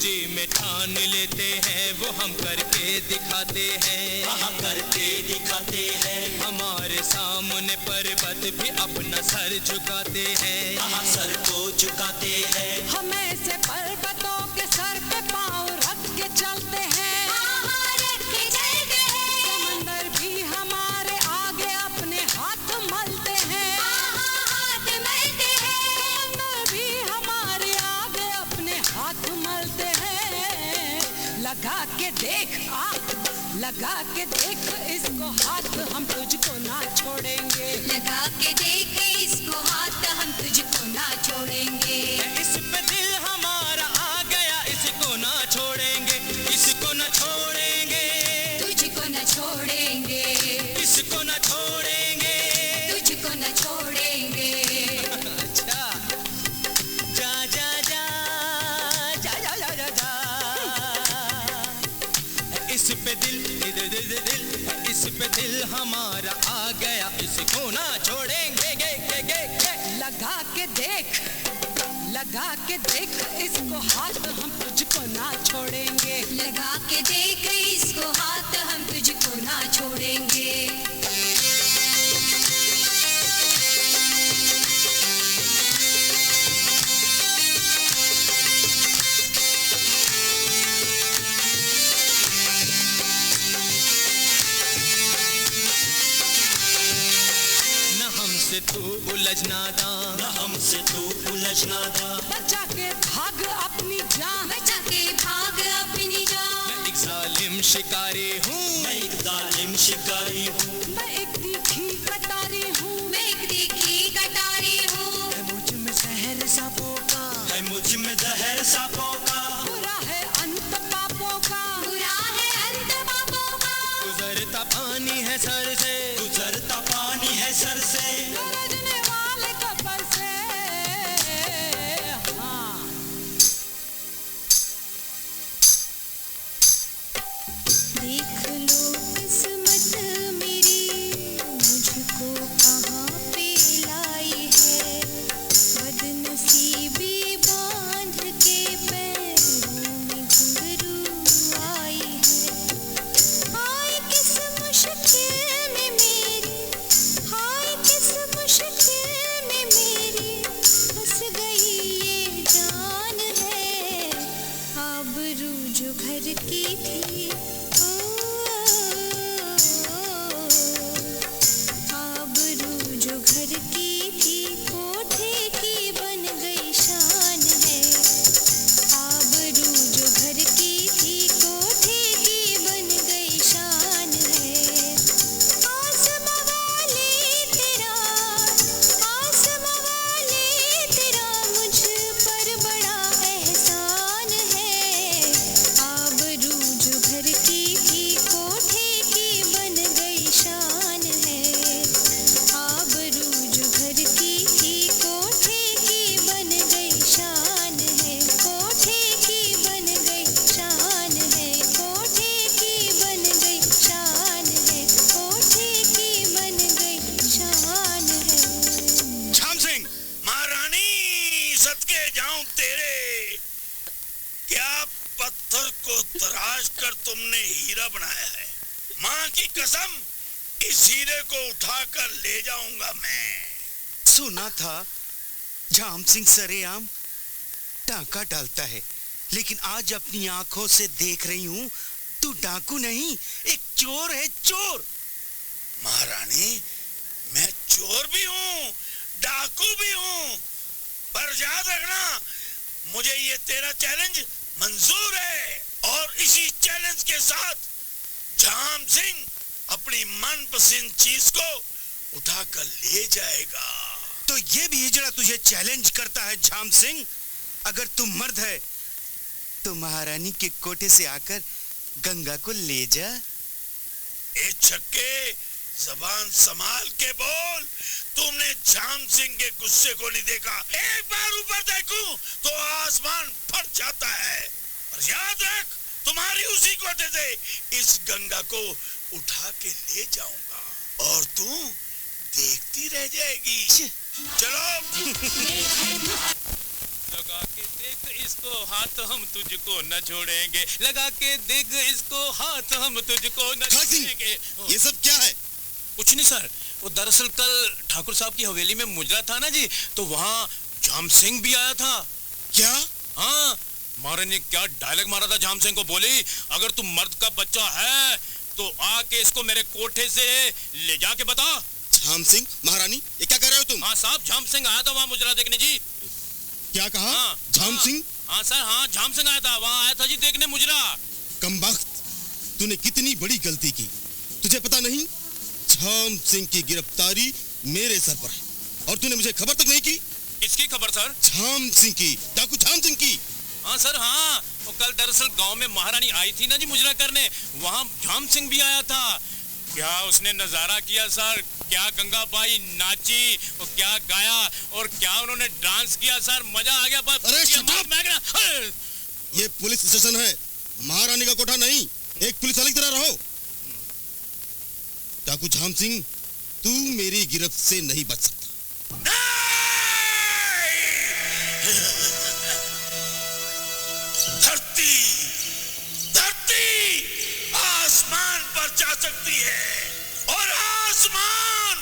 जी में ठान लेते हैं वो हम करके दिखाते हैं। हम करके दिखाते हैं। हमारे सामने पर्वत भी अपना सर झुकाते हैं। सर को झुकाते हैं। हम ऐसे पर्वतों के सर पे पाँव रख के चलते हैं। रख के चलते हैं। समंदर भी हमारे आगे अपने हाथ मलते हैं। हाथ मलते हैं। समंदर भी हमारे आगे अपने हाथ मलते हैं। लगा के देख लगा के देख इसको हाथ हम तुझको ना छोड़ेंगे। लगा के देख इसको हाथ हम तुझको ना छोड़ेंगे। इस पे दिल हमारा आ गया इसको ना छोड़ेंगे। इसको ना छोड़ेंगे। तुझको ना छोड़ेंगे। इसको ना छोड़ेंगे। तुझको ना छोड़ेंगे। अच्छा जा जा जा जा जा जा जा जा। इस पे दिल इस पे दिल हमारा आ गया इसको ना छोड़ेंगे। गे लगा के देख इसको हाथ हम तुझको ना छोड़ेंगे। लगा के देख इसको हाथ हम तुझको ना छोड़ेंगे। तू उलझना दा। न हमसे तू उलझना दा। बचा के भाग अपनी जान। बचा के भाग अपनी जान। मैं एक जालिम शिकारी हूँ। मैं एक जालिम शिकारी हूँ। मैं एक तीखी कटारी हूँ। मैं एक तीखी कटारी हूँ। है मुझ में जहर सांपों का। है मुझ में जहर सांपों का। बुरा है अंत पापों का। बुरा है अंत पापों का। गुजरता पानी है सर से। गुजरता पानी है सर से। गरजने वाले कब्र से। हाँ। देख लो किस्मत मेरी मुझको कहाँ पे लाई है। बदनसीबी बांध के पैरों में घुंघरू आई है। हाय किस मुश्किल में मेरी। हाय किस मुश्किल में मेरी फंस गई ये जान है। आबरू जो घर की थी आबरू जो घर की थी कोठे की बन गई शान है। आबरू जो घर की थी कोठे की बन गई शान है। आसमां वाले तेरा मुझ पर बड़ा एहसान है। आबरू जो घर की थी कोठे की बन गई शान है। आबरू जो घर की थी कोठे की बन गई शान है। कोठे की बन गई शान है। कोठे की बन गई शान है। कोठे की बन गई शान है। झाम सिंह, महारानी सदके जाऊं तेरे। क्या पत्थर को तराश कर तुमने हीरा बनाया है? माँ की कसम, इस हीरे को उठाकर ले जाऊंगा मैं। सुना था झाम सिंह सरेआम टाका डालता है, लेकिन आज अपनी आंखों से देख रही हूँ तू डाकू नहीं, एक चोर है, चोर। महारानी, मैं चोर भी हूँ, डाकू भी हूँ, पर याद रखना मुझे ये तेरा चैलेंज मंजूर है। और इसी चैलेंज के साथ झाम सिंह अपनी मनपसंद चीज को उठाकर ले जाएगा। तो ये भी हिजड़ा तुझे चैलेंज करता है झाम सिंह। अगर तू मर्द है तो महारानी के कोठे से आकर गंगा को ले जा। ए छक्के, जबान संभाल के बोल। तुमने झाम सिंह के गुस्से को नहीं देखा। एक बार ऊपर देखूं तो आसमान फट जाता है। और याद रख, तुम्हारी उसी कोठे से इस गंगा को उठा के ले जाऊंगा और तू देखती रह जाएगी। चलो। लगा के देख इसको हाथ, हम तुझको न छोड़ेंगे। लगा के देख इसको हाथ, हम तुझको न छोड़ेंगे। ये सब क्या है? कुछ नहीं सर, वो दरअसल कल ठाकुर साहब की हवेली में मुजरा था ना जी, तो वहाँ झाम सिंह भी आया था। क्या? हाँ, महारानी ने क्या डायलॉग मारा था झाम सिंह को, बोली अगर तू मर्द का बच्चा है तो आके इसको मेरे कोठे से ले जाके बता। झाम सिंह? महारानी ये क्या कर रहे हो तुम? हाँ साहब, झाम सिंह आया था वहाँ मुजरा देखने जी। क्या कहा? हाँ, झाम सिंह? हाँ सर, हाँ झाम सिंह आया था, वहाँ आया था जी देखने मुजरा। कमबख्त, तूने कितनी बड़ी गलती की। तुझे पता नहीं झाम सिंह की गिरफ्तारी मेरे सर पर है और तूने मुझे खबर तक नहीं की। किसकी खबर सर? झाम सिंह की, डाकू झाम सिंह की। हाँ सर, हाँ, वो कल दरअसल गांव में महारानी आई थी ना जी मुजरा करने, वहाँ झाम सिंह भी आया था। क्या उसने नजारा किया सर, क्या गंगाबाई नाची और क्या गाया और क्या उन्होंने डांस किया सर, मजा आ गया। अरे ये पुलिस स्टेशन है, महारानी का कोठा नहीं। एक पुलिस वाले की तरह रहो। डाकू झाम सिंह, तू मेरी गिरफ्त से नहीं बच सकता। धरती, धरती आसमान पर जा सकती है और आसमान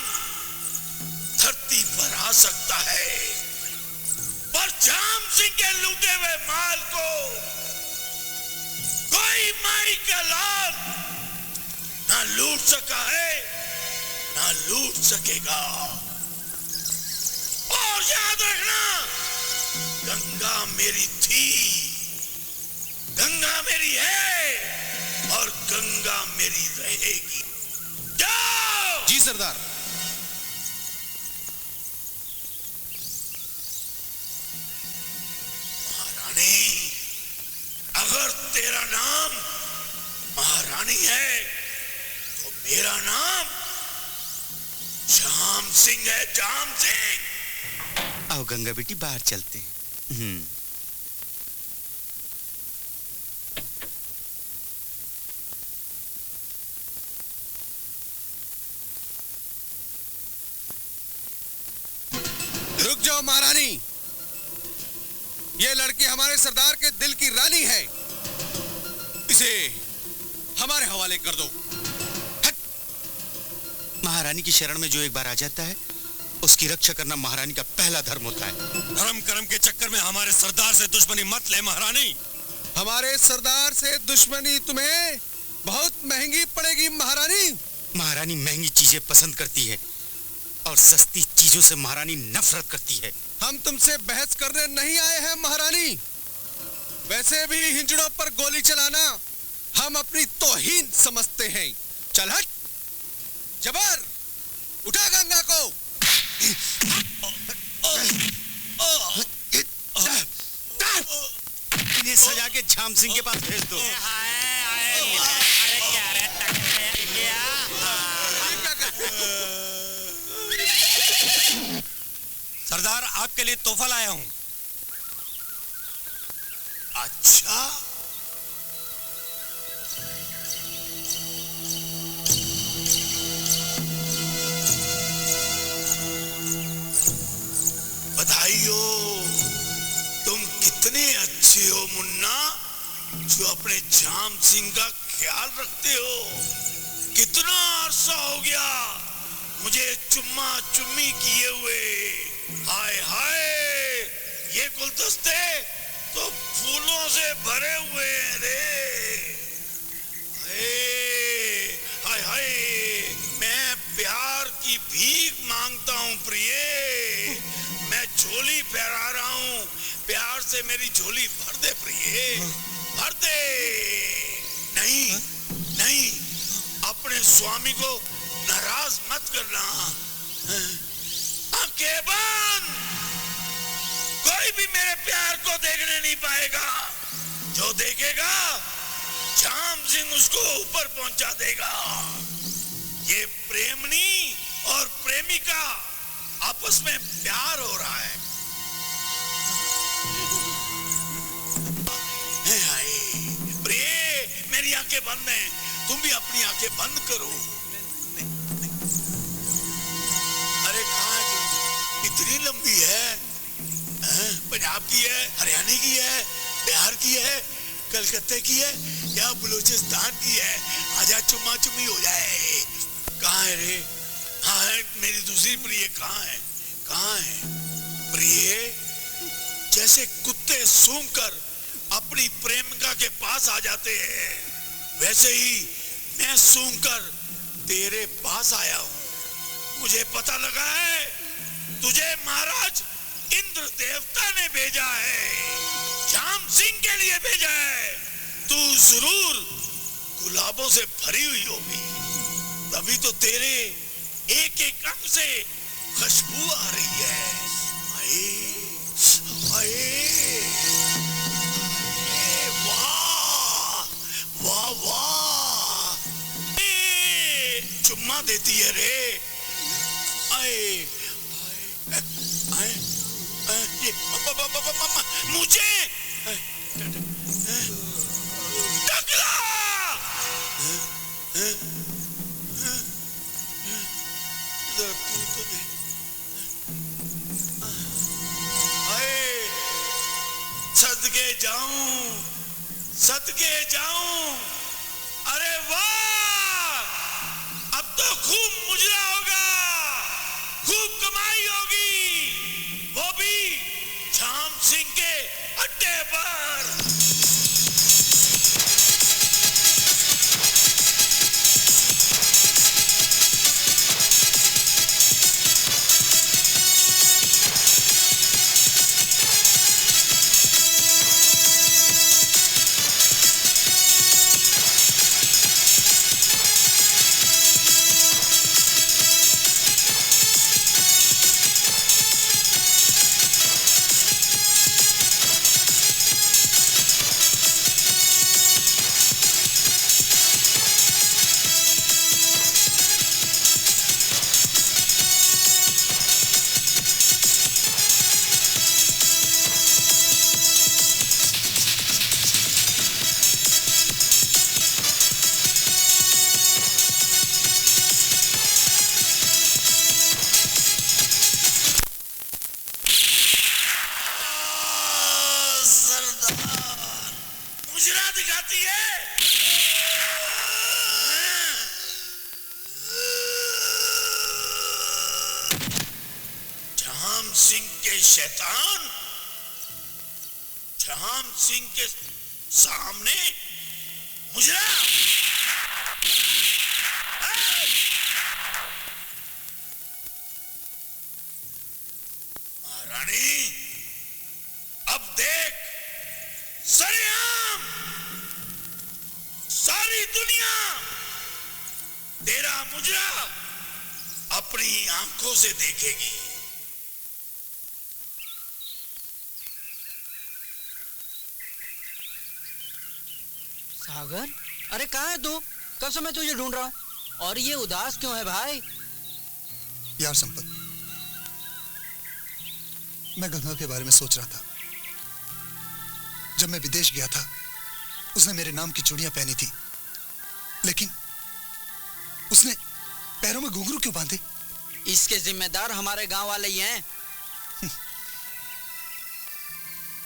धरती पर आ सकता है, पर झाम सिंह के लूटे हुए माल को कोई माई का लाल ना लूट सका है ना लूट सकेगा। और याद रखना, गंगा मेरी थी, गंगा मेरी है और गंगा मेरी रहेगी। जाओ। जी सरदार। महारानी, अगर तेरा नाम महारानी है तो मेरा नाम झाम सिंह है, झाम सिंह। आओ गंगा बेटी, बाहर चलते हैं। रुक जाओ महारानी, ये लड़की हमारे सरदार के दिल की रानी है, इसे हमारे हवाले कर दो। महारानी की शरण में जो एक बार आ जाता है उसकी रक्षा करना महारानी का पहला धर्म होता है। धर्म कर्म के चक्कर में हमारे सरदार से दुश्मनी मत ले महारानी। हमारे सरदार से दुश्मनी तुम्हें बहुत महंगी पड़ेगी महारानी। महारानी महंगी चीजें पसंद करती है और सस्ती चीजों से महारानी नफरत करती है। हम तुमसे बहस करने नहीं आए हैं महारानी। वैसे भी हिंजड़ों पर गोली चलाना हम अपनी तौहीन समझते हैं। चल हट, जबर, उठा गंगा को। इन्हें सजा के झाम सिंह के पास भेज दो। सरदार, आपके लिए तोहफा लाया हूं। अच्छा, बधाई हो, तुम कितने अच्छे हो मुन्ना, जो अपने झाम सिंह का ख्याल रखते हो। कितना अरसा हो गया मुझे चुम्मा चुम्मी किए हुए। हाय हाय, ये गुलदस्ते तो फूलों से भरे हुए हैं रे। हाय हाय, मैं प्यार की भीख मांगता हूँ प्रिय, मैं झोली फहरा रहा हूँ, प्यार से मेरी झोली भर दे प्रिय, भर दे। नहीं नहीं, अपने स्वामी को नाराज मत करना। आंखें बंद। कोई भी मेरे प्यार को देखने नहीं पाएगा। जो देखेगा झाम सिंह उसको ऊपर पहुंचा देगा। ये प्रेमनी और प्रेमिका आपस में प्यार हो रहा है। प्रिय, मेरी आंखें बंद हैं, तुम भी अपनी आंखें बंद करो। अरे कहाँ है तुम? इतनी लंबी है? पंजाब की है, हरियाणा की है, बिहार की है, कलकत्ते की है या बलूचिस्तान की है? आजा चुम्मा चुम्मी हो जाए। कहाँ है रे? हाँ है मेरी दूसरी प्रिय। कहाँ है? कहाँ है प्रिय? जैसे कुत्ते सूंघकर अपनी प्रेमिका के पास आ जाते हैं, वैसे ही मैं सूंघकर तेरे पास आया हूँ। मुझे पता लगा है तुझे महाराज इंद्र देवता ने भेजा है, झाम सिंह के लिए भेजा है। तू जरूर गुलाबों से भरी हुई होगी, तभी तो तेरे एक एक अंग से खुशबू आ रही है। आए, आए, वाह वाह वाह, चुम्मा देती है रे। आए, आए, ये मुझे टकला। तू तो दे। सदके जाऊं, सदके जाऊं। अरे वाह, अब तो खूब मुजरा होगा, खूब कमाई होगी, वो भी झाम सिंह के अड्डे पर। शैतान झाम सिंह के सामने मुजरा। महारानी, अब देख, सरेआम सारी दुनिया तेरा मुजरा अपनी आंखों से देखेगी। सागर, अरे कहाँ है तू? कब से मैं तुझे ढूंढ रहा हूँ। और ये उदास क्यों है भाई? यार संपत, मैं गंगा के बारे में सोच रहा था। जब मैं विदेश गया था, उसने मेरे नाम की चूड़ियां पहनी थी, लेकिन उसने पैरों में घुंघरू क्यों बांधे? इसके जिम्मेदार हमारे गांव वाले ही हैं।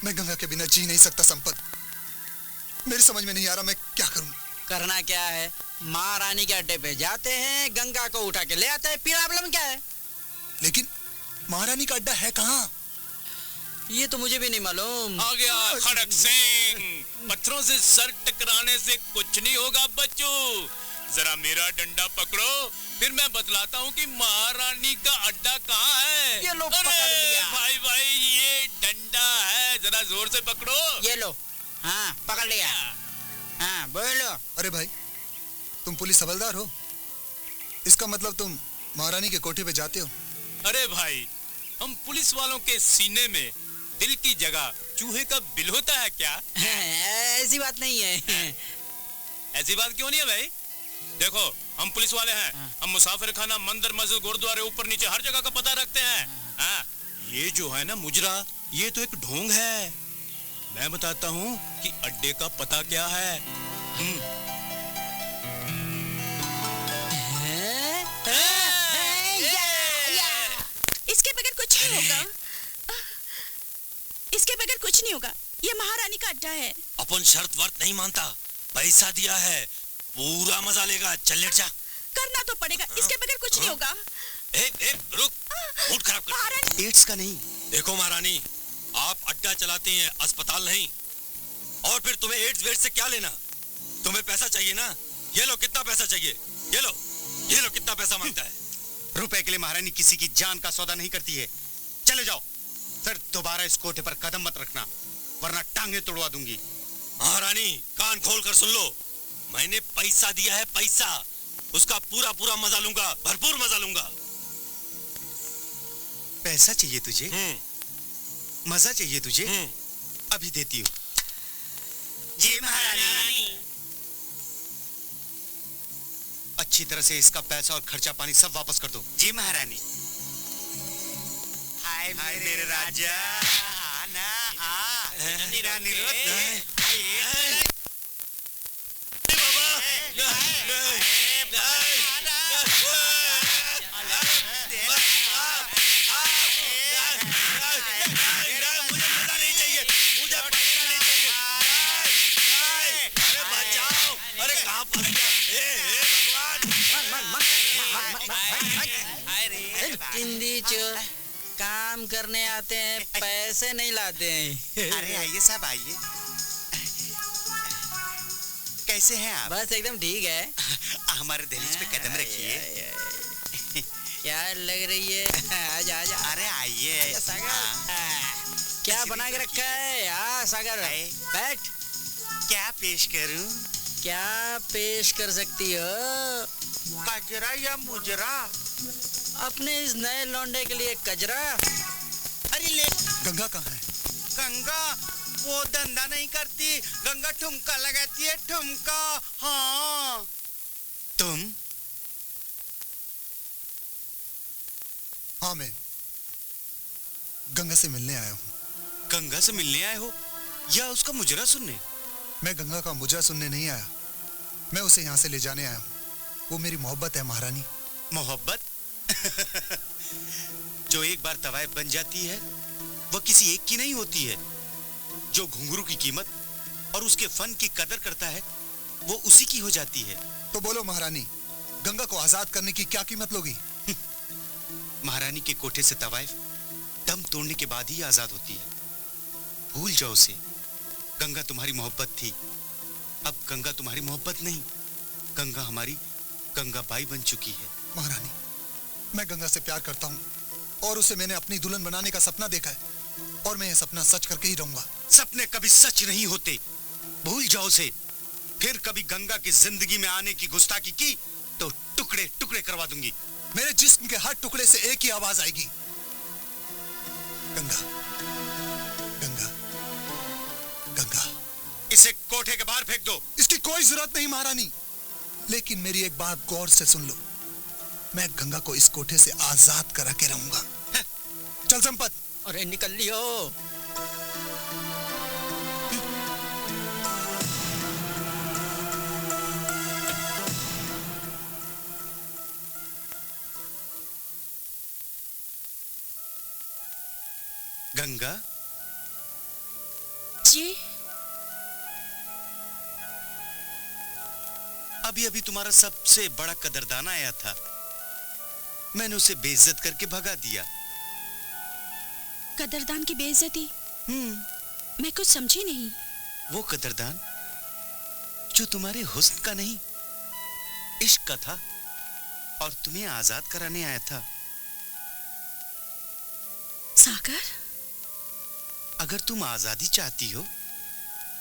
मैं गंगा के बिना जी नहीं सकता संपत। मेरी समझ में नहीं आ रहा मैं क्या करूं। करना क्या है, महारानी के अड्डे पे जाते हैं, गंगा को उठा के ले आते हैं, फिर प्रॉब्लम क्या है? लेकिन महारानी का अड्डा है कहाँ? ये तो मुझे भी नहीं मालूम। आ गया खड़क सिंह। पत्थरों से सर टकराने से कुछ नहीं होगा बच्चों। जरा मेरा डंडा पकड़ो, फिर मैं बतलाता हूँ कि महारानी का अड्डा कहाँ है। ये लो, पकड़ लिया। भाई भाई, ये डंडा है, जरा जोर से पकड़ो। ये लो, हाँ पकड़ लिया। हाँ बोलो। अरे भाई, तुम पुलिस हवलदार हो? इसका मतलब तुम महारानी के कोठे पे जाते हो? अरे भाई, हम पुलिस वालों के सीने में दिल की जगह चूहे का बिल होता है क्या? ऐसी बात नहीं है। ऐसी बात क्यों नहीं है भाई? देखो हम पुलिस वाले हैं, हम मुसाफिर खाना, मंदिर, मस्जिद, गुरुद्वारे, ऊपर नीचे हर जगह का पता रखते हैं। हाँ, ये जो है ना मुजरा, ये तो एक ढोंग है। मैं बताता हूँ कि अड्डे का पता क्या है। इसके बगैर कुछ नहीं होगा। इसके बगैर कुछ नहीं होगा। ये महारानी का अड्डा है। अपन शर्त वर्त नहीं मानता, पैसा दिया है, पूरा मजा लेगा। चल लेट जा। करना तो पड़ेगा, इसके बगैर कुछ नहीं होगा। रुक, मूड खराब कर। एड्स का नहीं। देखो महारानी, आप अड्डा चलाती हैं, अस्पताल नहीं। और फिर तुम्हें एड्स वेड्स से क्या लेना? तुम्हें पैसा चाहिए ना? ये लो, कितना पैसा चाहिए? ये लो कितना पैसा मांगता है? रुपए के लिए महारानी किसी की जान का सौदा नहीं करती है। चले जाओ, फिर दोबारा इस कोठे पर कदम मत रखना, वरना टांगे तोड़वा दूंगी। महारानी कान खोल कर सुन लो, मैंने पैसा दिया है, पैसा। उसका पूरा पूरा मजा लूंगा, भरपूर मजा लूंगा। पैसा चाहिए तुझे? मजा चाहिए तुझे? अभी देती हूँ। जी महारानी। अच्छी तरह से इसका पैसा और खर्चा पानी सब वापस कर दो। जी महारानी। हाय मेरे राजा, आना आ मेरा निरोध। हिंदी चोर काम करने आते हैं, पैसे नहीं लाते हैं। अरे आइए साहब, आइए। कैसे हैं आप? बस एकदम ठीक है। हमारे दहलीज पे कदम रखिए। क्या लग रही है? आजा आजा। अरे आइए सागर। क्या बना के रखा है? हाँ सागर, बैठ। क्या पेश करूं? क्या पेश कर सकती हो? कजरा या मुजरा? अपने इस नए लौंडे के लिए कजरा। अरे ले। गंगा कहाँ है? गंगा वो धंधा नहीं करती, गंगा ठुमका लगाती है, ठुमका। हाँ। तुम? हाँ, मैं गंगा से मिलने आया हूँ। गंगा से मिलने आए हो या उसका मुजरा सुनने? मैं गंगा का मुजरा सुनने नहीं आया, मैं उसे यहाँ से ले जाने आया हूँ। वो मेरी मोहब्बत है महारानी। मोहब्बत? जो एक बार तवायफ बन जाती है वो किसी एक की नहीं होती है। जो घुंघरू की कीमत और उसके फन की कदर करता है वो उसी की हो जाती है। तो बोलो महारानी, गंगा को आजाद करने की क्या कीमत लोगी? महारानी के कोठे से तवायफ दम तोड़ने के बाद ही आजाद होती है। भूल जाओ उसे। गंगा तुम्हारी मोहब्बत थी, अब गंगा तुम्हारी मोहब्बत नहीं, गंगा हमारी गंगा बाई बन चुकी है। महारानी, मैं गंगा से प्यार करता हूँ और उसे मैंने अपनी दुल्हन बनाने का सपना देखा है, और मैं ये सपना सच करके ही रहूंगा। सपने कभी सच नहीं होते, भूल जाओ उसे। फिर कभी गंगा की जिंदगी में आने की गुस्ताखी की तो टुकड़े टुकड़े करवा दूंगी। मेरे जिस्म के हर टुकड़े से एक ही आवाज आएगी, गंगा गंगा गंगा। इसे कोठे के बाहर फेंक दो। इसकी कोई जरूरत नहीं महारानी, लेकिन मेरी एक बात गौर से सुन लो, मैं गंगा को इस कोठे से आजाद करा के रहूंगा। चल संपत। अरे निकल लियो। गंगा जी। अभी अभी तुम्हारा सबसे बड़ा कदरदान आया था, मैंने उसे बेइज्जत करके भगा दिया। कदरदान की बेइज्जती? मैं कुछ समझी नहीं। वो कदरदान जो तुम्हारे हुस्न का नहीं, इश्क का था और तुम्हें आजाद कराने आया था। सागर, अगर तुम आजादी चाहती हो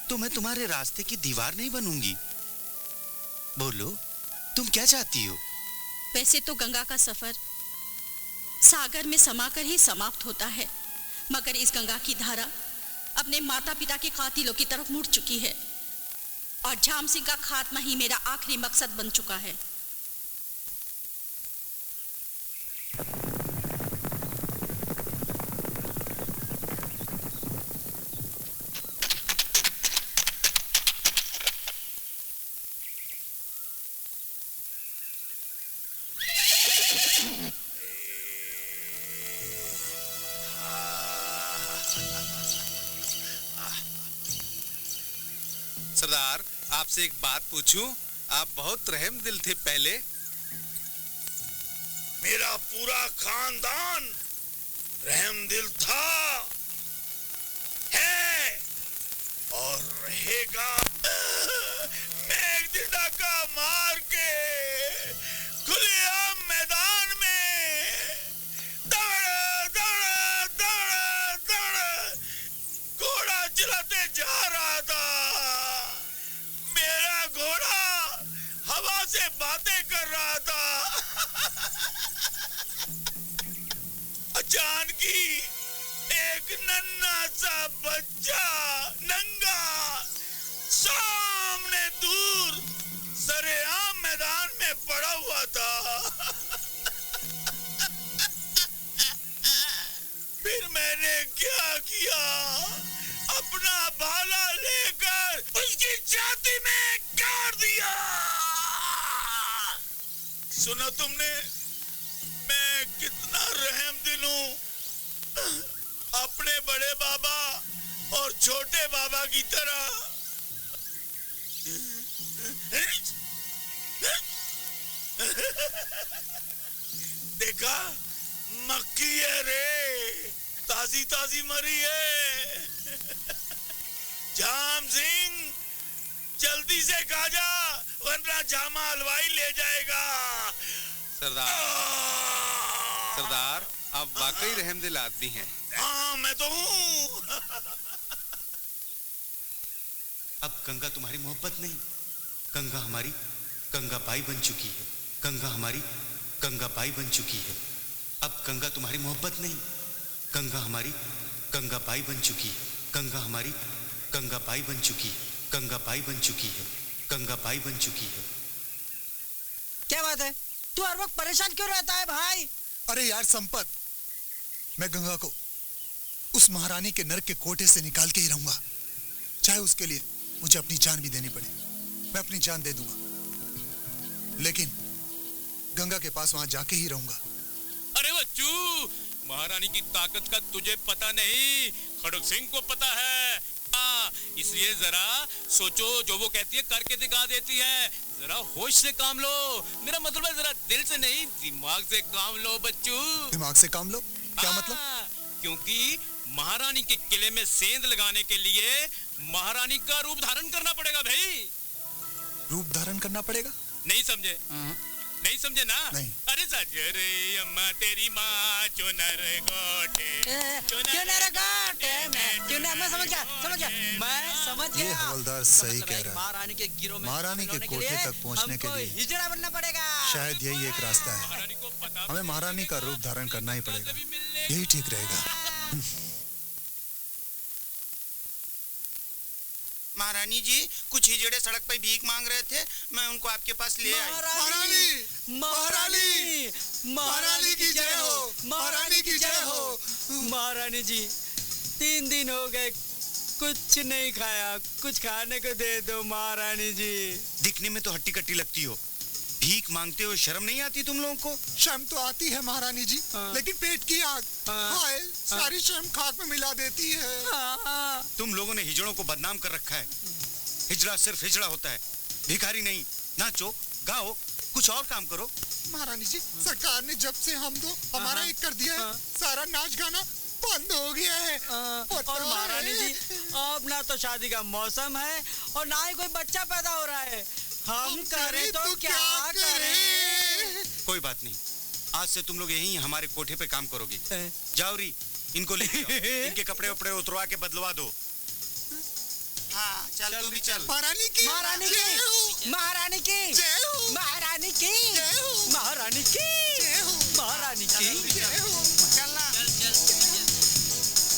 तो मैं तुम्हारे रास्ते की दीवार नहीं बनूंगी। बोलो, तुम क्या चाहती हो? वैसे तो गंगा का सफर सागर में समाकर ही समाप्त होता है, मगर इस गंगा की धारा अपने माता पिता के कातिलों की तरफ मुड़ चुकी है और झाम सिंह का खात्मा ही मेरा आखिरी मकसद बन चुका है। सरदार, आपसे एक बात पूछूं? आप बहुत रहम दिल थे पहले। मेरा पूरा खानदान रहम दिल था, है और रहेगा। मैं एक दिन डाका मार के खुलेआम मैदान में दौड़ दौड़ दौड़ दौड़ घोड़ा चलाते जा रहा था। मेरा घोड़ा हवा से बातें कर रहा था। अचानकी एक नन्हा सा बच्चा नंगा सामने दूर सरेआम मैदान में पड़ा हुआ था। फिर मैंने क्या किया? अपना भाला लेकर उसकी छाती में गाड़ दिया। सुना तुमने मैं कितना रहम दिल हूं? अपने बड़े बाबा और छोटे बाबा की तरह। देखा, मक्खी है रे, ताजी ताजी मरी है। झाम सिंह, जल्दी से खा जा, वरना जामा हलवाई ले जाएगा। सरदार, आप वाकई रहमदिल आदमी हैं। हाँ, मैं तो हूँ। अब गंगा तुम्हारी मोहब्बत नहीं, गंगा हमारी गंगाबाई बन चुकी है। गंगा हमारी गंगाबाई बन चुकी है। अब गंगा तुम्हारी मोहब्बत नहीं, गंगा हमारी गंगाबाई बन चुकी है। गंगा हमारी गंगाबाई बन चुकी है। गंगाबाई बन चुकी है। गंगाबाई बन चुकी है। क्या बात है? तू हर वक्त परेशान क्यों रहता है भाई? अरे यार संपत, मैं गंगा को उस महारानी के नरक के कोठे से निकाल के ही रहूंगा, चाहे उसके लिए मुझे अपनी जान भी देनी पड़े। मैं अपनी जान दे दूंगा, लेकिन गंगा के पास वहां जाके ही रहूंगा। अरे बच्चू, महारानी की ताकत का तुझे पता नहीं, खड़ग सिंह को पता है। इसलिए जरा सोचो, जो वो कहती है करके दिखा देती है। जरा होश से काम लो। मेरा मतलब है जरा दिल से नहीं, दिमाग से काम लो बच्चू। दिमाग से काम लो? क्या मतलब? क्योंकि महारानी के किले में सेंध लगाने के लिए महारानी का रूप धारण करना पड़ेगा भाई। रूप धारण करना पड़ेगा? नहीं समझे? नहीं समझे ना? नहीं। अरे सजरे अम्मा तेरी माँ चुनर गोटे चुनर गोटे में चुनर। मैं समझ गया, समझ गया, मैं समझ गया। ये हवलदार सही कह रहा है। महारानी के गिरोह में महारानी के कोठे तक पहुंचने के लिए हिजड़ा बनना पड़ेगा। शायद यही एक रास्ता है। हमें महारानी का रूप धारण करना ही पड़ेगा, यही ठीक रहेगा। महारानी जी, कुछ हिजड़े सड़क पर भीख मांग रहे थे, मैं उनको आपके पास ले आई। महारानी, महारानी, महारानी की जय हो, महारानी की जय हो। महारानी जी, 3 दिन हो गए, कुछ नहीं खाया, कुछ खाने को दे दो महारानी जी। दिखने में तो हट्टी कट्टी लगती हो, भीख मांगते हो, शर्म नहीं आती तुम लोगों को? शर्म तो आती है महारानी जी, लेकिन पेट की आग हाय, सारी शर्म खाक में मिला देती है। तुम लोगों ने हिजड़ों को बदनाम कर रखा है। हिजड़ा सिर्फ हिजड़ा होता है, भिखारी नहीं। नाचो, गाओ, कुछ और काम करो। महारानी जी, सरकार ने जब से हम दो हमारा एक कर दिया है, सारा नाच गाना बंद हो गया है। और महारानी जी, अब ना तो शादी का मौसम है और ना ही कोई बच्चा पैदा हो रहा है। हम करें तो क्या करें? कोई बात नहीं, आज से तुम लोग यहीं हमारे कोठे पे काम करोगे। जाओ री, इनको ले जाओ, इनके कपड़े वपड़े उतरवा के बदलवा दो। हाँ, चल तू भी चल। महारानी की, महारानी की, महारानी की, महारानी की, महारानी की, महारानी की, महारानी महारानी की। चलना।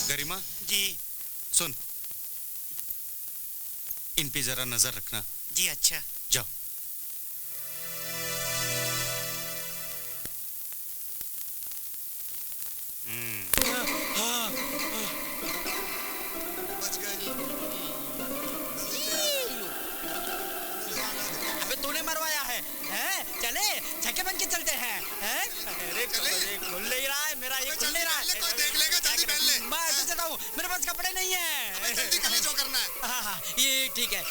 गरिमा जी सुन, इन पे जरा नजर रखना। जी अच्छा। जाओ। अबे तूने मरवाया है, हैं? चले छक्के बन के चलते हैं, हैं? अरे ये खुल नहीं रहा है मेरा, ये खुल नहीं रहा है। कोई देख लेगा, जल्दी पहन ले। मैं ऐसे चलता हूँ, मेरे पास कपड़े नहीं है। जल्दी कर ले जो करना है। हाँ, ये ठीक है।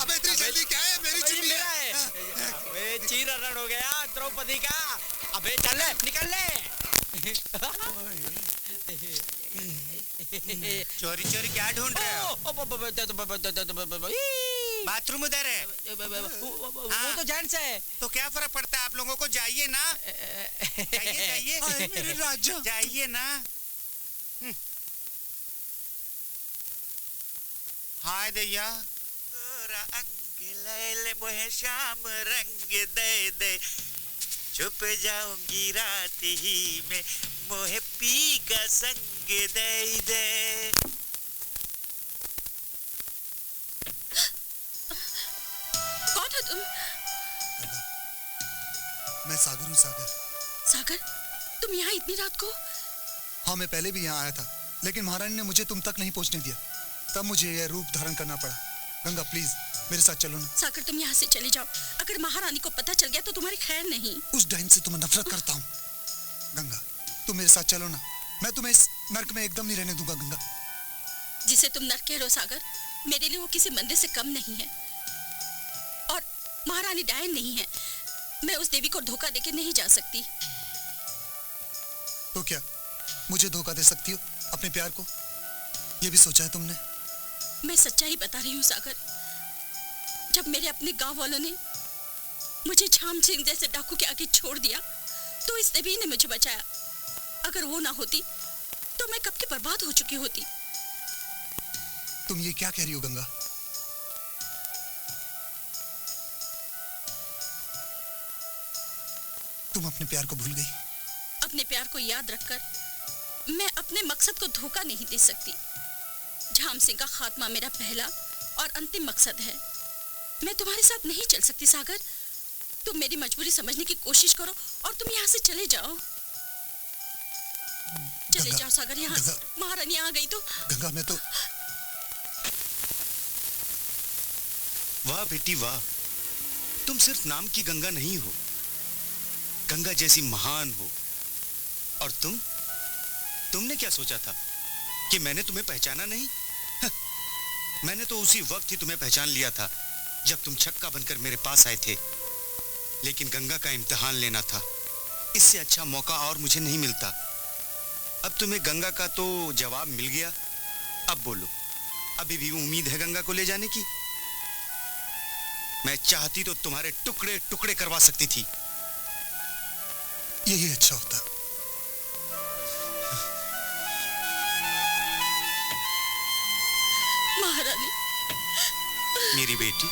अबे इतनी जल्दी क्या है? मेरी चुन्नी मेरा है। अबे चीर हरण हो गया द्रौपदी का। अबे चल ले, निकल ले। चोरी चोरी क्या ढूंढ रहे हो? बाथरूम उधर है। वो तो जेंट्स है। तो क्या फर्क पड़ता है, आप लोगों को जाइए ना। जाइए जाइए। हाय मेरे राजा। जाइए ना। हाय दैया। अंग ले मोहे शाम रंग दे दे, छुप जाऊंगी रात ही में, मोहे पी का संग दे दे। कौन हो तुम? मैं सागर हूँ, सागर। सागर, तुम यहाँ इतनी रात को? हाँ, मैं पहले भी यहाँ आया था, लेकिन महारानी ने मुझे तुम तक नहीं पहुँचने दिया, तब मुझे यह रूप धारण करना पड़ा। गंगा प्लीज मेरे साथ चलो ना। सागर तुम यहाँ से चले जाओ, अगर महारानी को पता चल गया तो तुम्हारी खैर नहीं। उस डाइन से तुम्हें नफरत करता हूँ। गंगा तुम मेरे साथ चलो ना, मैं तुम्हें इस नर्क में एकदम नहीं रहने दूंगा। गंगा जिसे तुम नर्क कह रहे हो सागर, मेरे लिए वो किसी मंदिर से कम नहीं है, और महारानी डायन नहीं है। मैं उस देवी को धोखा देके नहीं जा सकती। तो क्या मुझे धोखा दे सकती हो अपने प्यार को? ये भी सोचा है तुमने? मैं सच्चाई बता रही हूँ सागर, जब मेरे अपने गांव वालों ने मुझे झाम सिंह जैसे डाकू के आगे छोड़ दिया तो इस देवी ने मुझे बचाया। अगर वो ना होती तो मैं कब की बर्बाद हो चुकी होती। तुम ये क्या कह रही हो गंगा? तुम अपने प्यार को भूल गई? अपने प्यार को याद रखकर मैं अपने मकसद को धोखा नहीं दे सकती। झाम सिंह का खात्मा मेरा पहला और अंतिम मकसद है। मैं तुम्हारे साथ नहीं चल सकती सागर, तुम मेरी मजबूरी समझने की कोशिश करो और तुम यहाँ से चले जाओ। चले जाओ सागर, यहाँ महारानी आ गई तो। गंगा मैं तो। वाह बेटी वाह, तुम सिर्फ नाम की गंगा नहीं हो, गंगा जैसी महान हो। और तुमने क्या सोचा था कि मैंने तुम्हें पहचाना नहीं? मैंने तो उसी वक्त ही तुम्हें पहचान लिया था जब तुम छक्का बनकर मेरे पास आए थे। लेकिन गंगा का इम्तिहान लेना था, इससे अच्छा मौका और मुझे नहीं मिलता। अब तुम्हें गंगा का तो जवाब मिल गया, अब बोलो, अभी भी उम्मीद है गंगा को ले जाने की? मैं चाहती तो तुम्हारे टुकड़े टुकड़े करवा सकती थी। यही अच्छा होता। महारानी मेरी बेटी,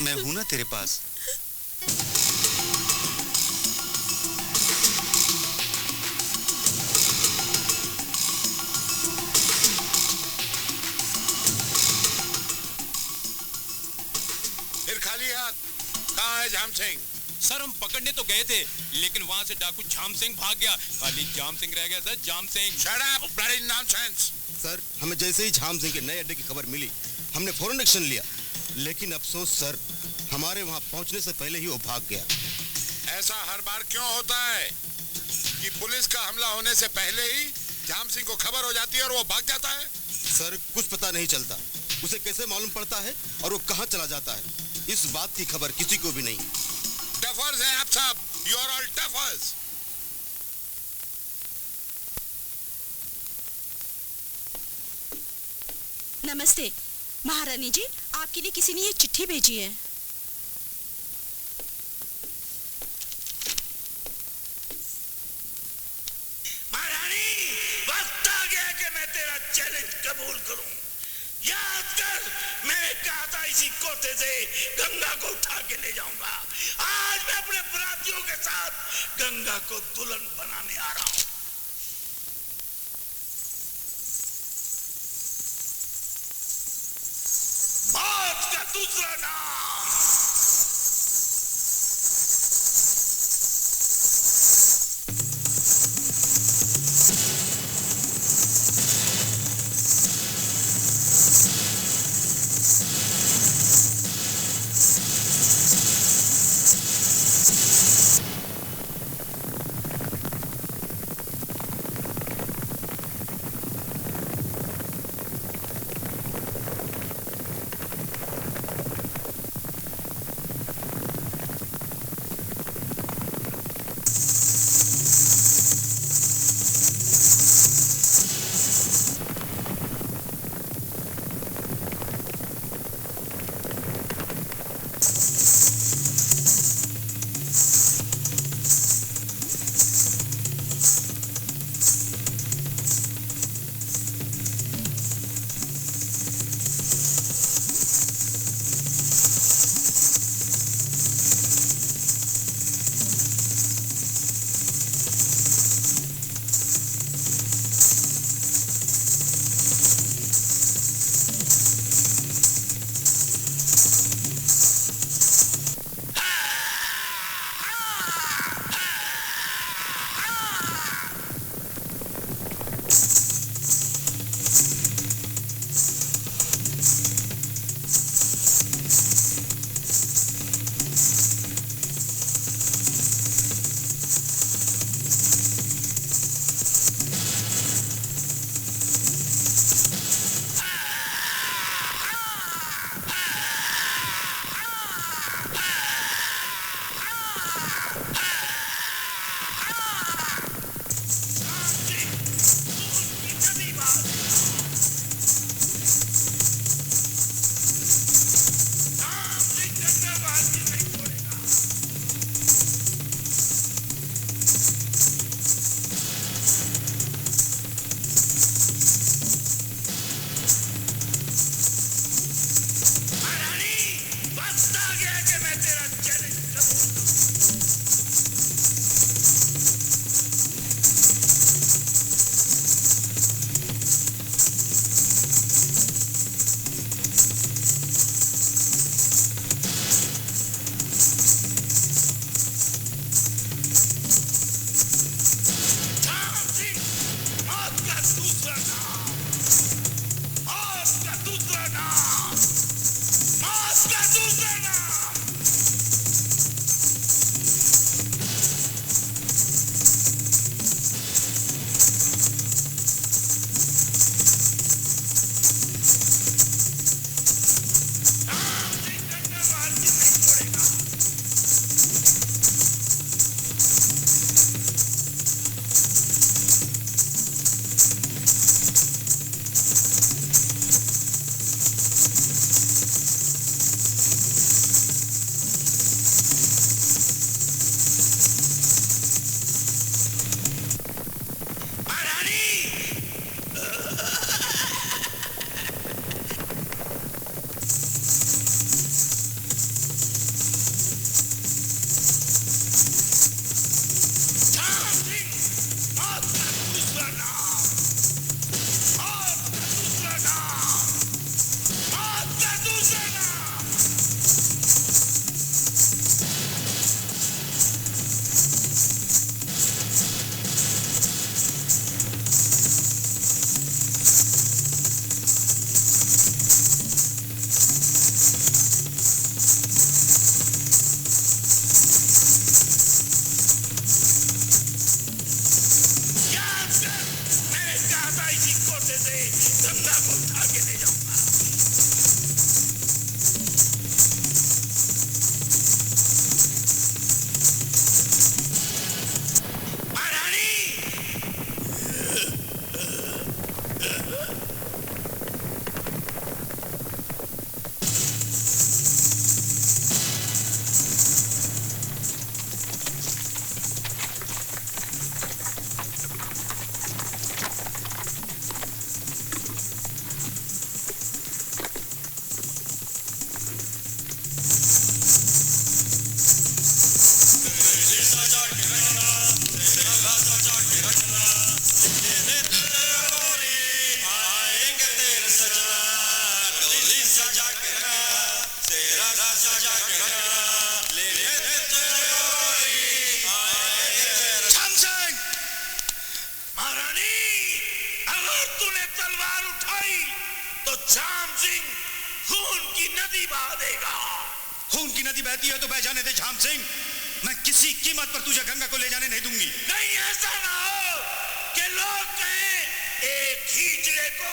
मैं हूं ना तेरे पास। फिर खाली हाथ कहाँ है झाम सिंह? सर हम पकड़ने तो गए थे, लेकिन वहाँ से डाकू झाम सिंह भाग गया, खाली जाम सिंह रह गया। Sir Jam Singh. Shut up, bloody nonsense! Sir, हमें जैसे ही झाम सिंह के नए अड्डे की खबर मिली, हमने फौरन एक्शन लिया, लेकिन अफसोस सर, हमारे वहां पहुंचने से पहले ही वो भाग गया। ऐसा हर बार क्यों होता है कि पुलिस का हमला होने से पहले ही झाम सिंह को खबर हो जाती है और वो भाग जाता है? सर, कुछ पता नहीं चलता उसे कैसे मालूम पड़ता है और वो कहां चला जाता है, इस बात की खबर किसी को भी नहीं। डफर्स हैं आप सब, यू आर ऑल डफर्स। नमस्ते महारानी जी, आपके लिए किसी ने ये चिट्ठी भेजी है। महारानी, वक्त आ गया कि मैं तेरा चैलेंज कबूल करूं। याद कर, मैंने कहा था इसी कोसे से गंगा को उठा के ले जाऊंगा। आज मैं अपने बरातियों के साथ गंगा को दुल्हन बनाने आ रहा हूं। मौत का दूसरा नाम नदी बहा देगा। खून की नदी बहती है तो बह जाने दे झाम सिंह। मैं किसी कीमत पर तुझे गंगा को ले जाने नहीं दूंगी। नहीं, ऐसा ना हो कि लोग कहें एक हिजड़े को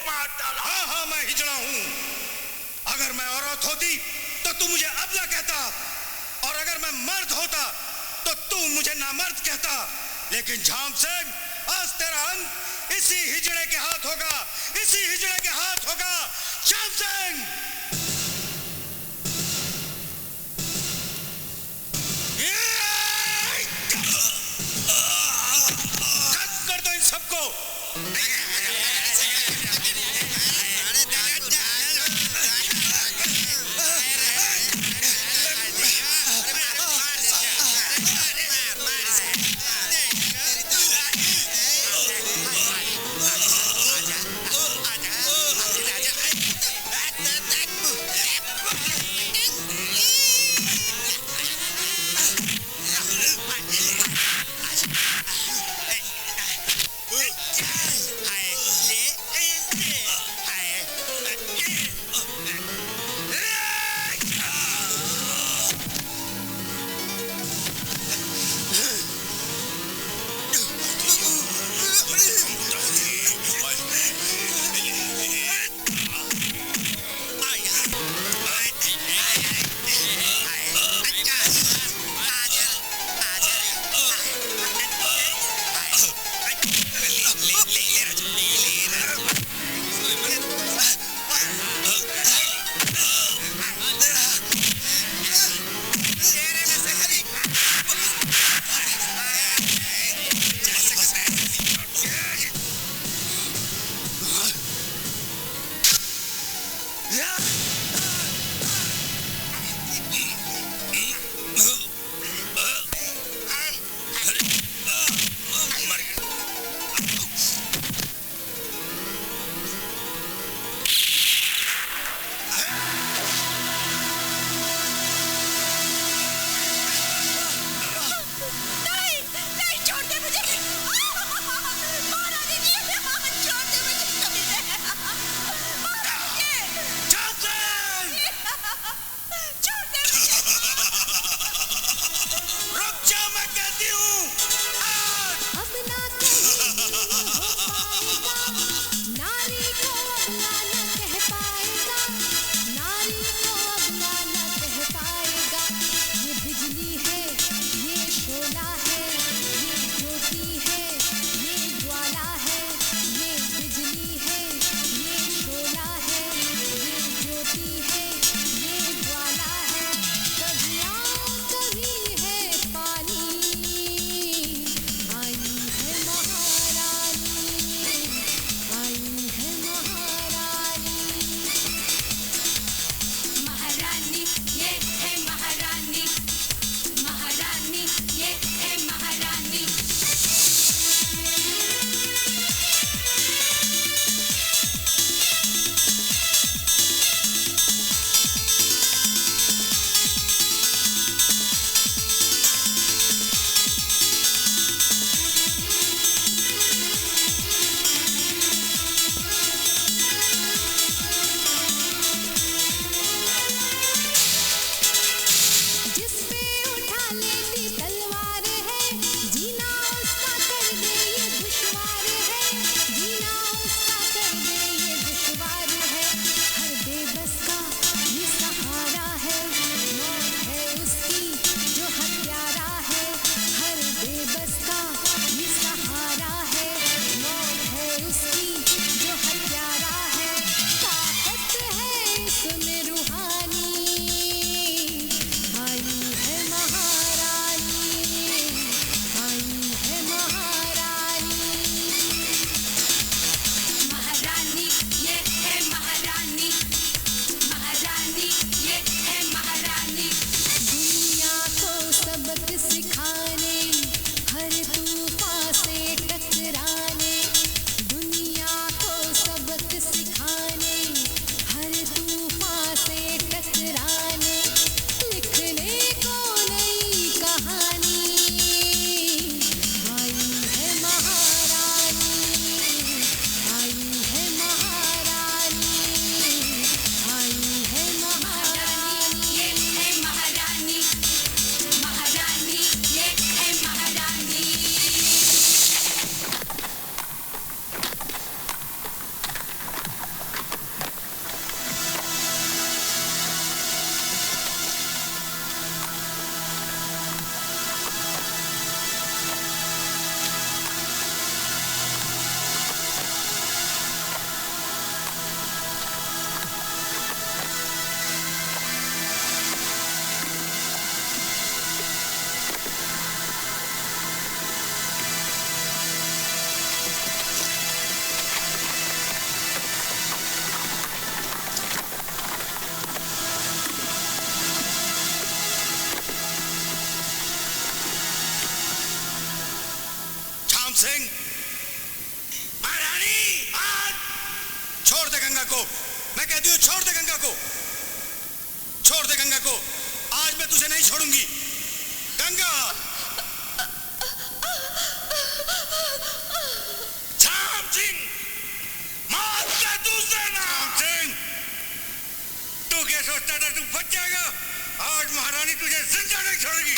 मार डाला। हाँ हाँ, मैं हिजड़ा हूँ। अगर मैं औरत होती तो तू मुझे अबला कहता, और अगर मैं मर्द होता तो तू मुझे नामर्द कहता। लेकिन झाम सिंह, आज तेरा अंत इसी हिजड़े के हाथ होगा, इसी हिजड़े के हाथ होगा। झाम सिंह, खत्म कर दो इन सबको। तुझे नहीं छोड़ूंगी। गंगा, झाम सिंह, मौत का दूसरा नाम। सिंह, तू क्या सोचता था तू बच जाएगा? आज महारानी तुझे जिंदा नहीं छोड़ेगी।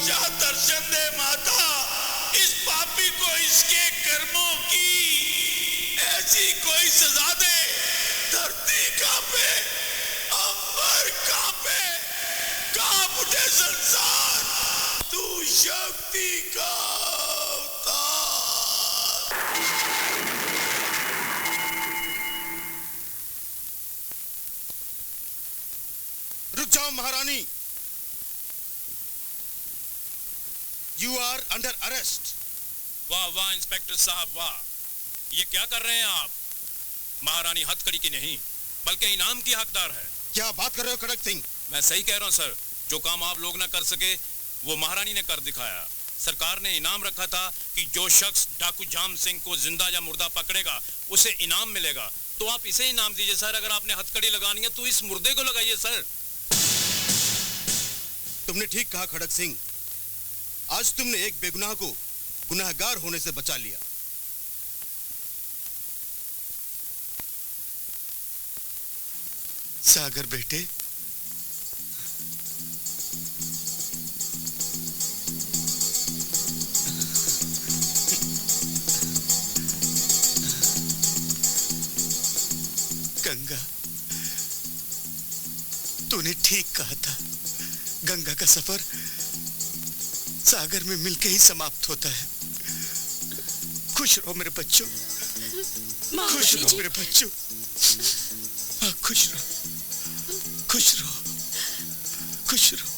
जा दर्शन दे माता, इस पापी को इसके कर्मों की ऐसी कोई सजा दे, धरती कांपे, अंबर कांपे, कांप उठे संसार, तू शक्ति का रुक जाओ महारानी, यू आर अंडर अरेस्ट। वाह वाह इंस्पेक्टर साहब वाह, ये क्या कर रहे हैं आप? महारानी हथकड़ी की नहीं बल्कि इनाम की हकदार है। क्या बात कर रहे हो खड़क सिंह? मैं सही कह रहा हूँ सर, जो काम आप लोग ना कर सके वो महारानी ने कर दिखाया। सरकार ने इनाम रखा था कि जो शख्स डाकू जाम सिंह को जिंदा या मुर्दा पकड़ेगा उसे इनाम मिलेगा, तो आप इसे इनाम दीजिए सर। अगर आपने हथकड़ी लगानी है तो इस मुर्दे को लगाइए सर। तुमने ठीक कहा खड़क सिंह, आज तुमने एक बेगुनाह को गुनाहगार होने से बचा लिया। सागर बेटे, गंगा, तूने ठीक कहा था, गंगा का सफर सागर में मिलके ही समाप्त होता है। खुश रहो मेरे बच्चों, खुश रहो मेरे बच्चों, खुश रहो, खुश रहो, खुश रहो।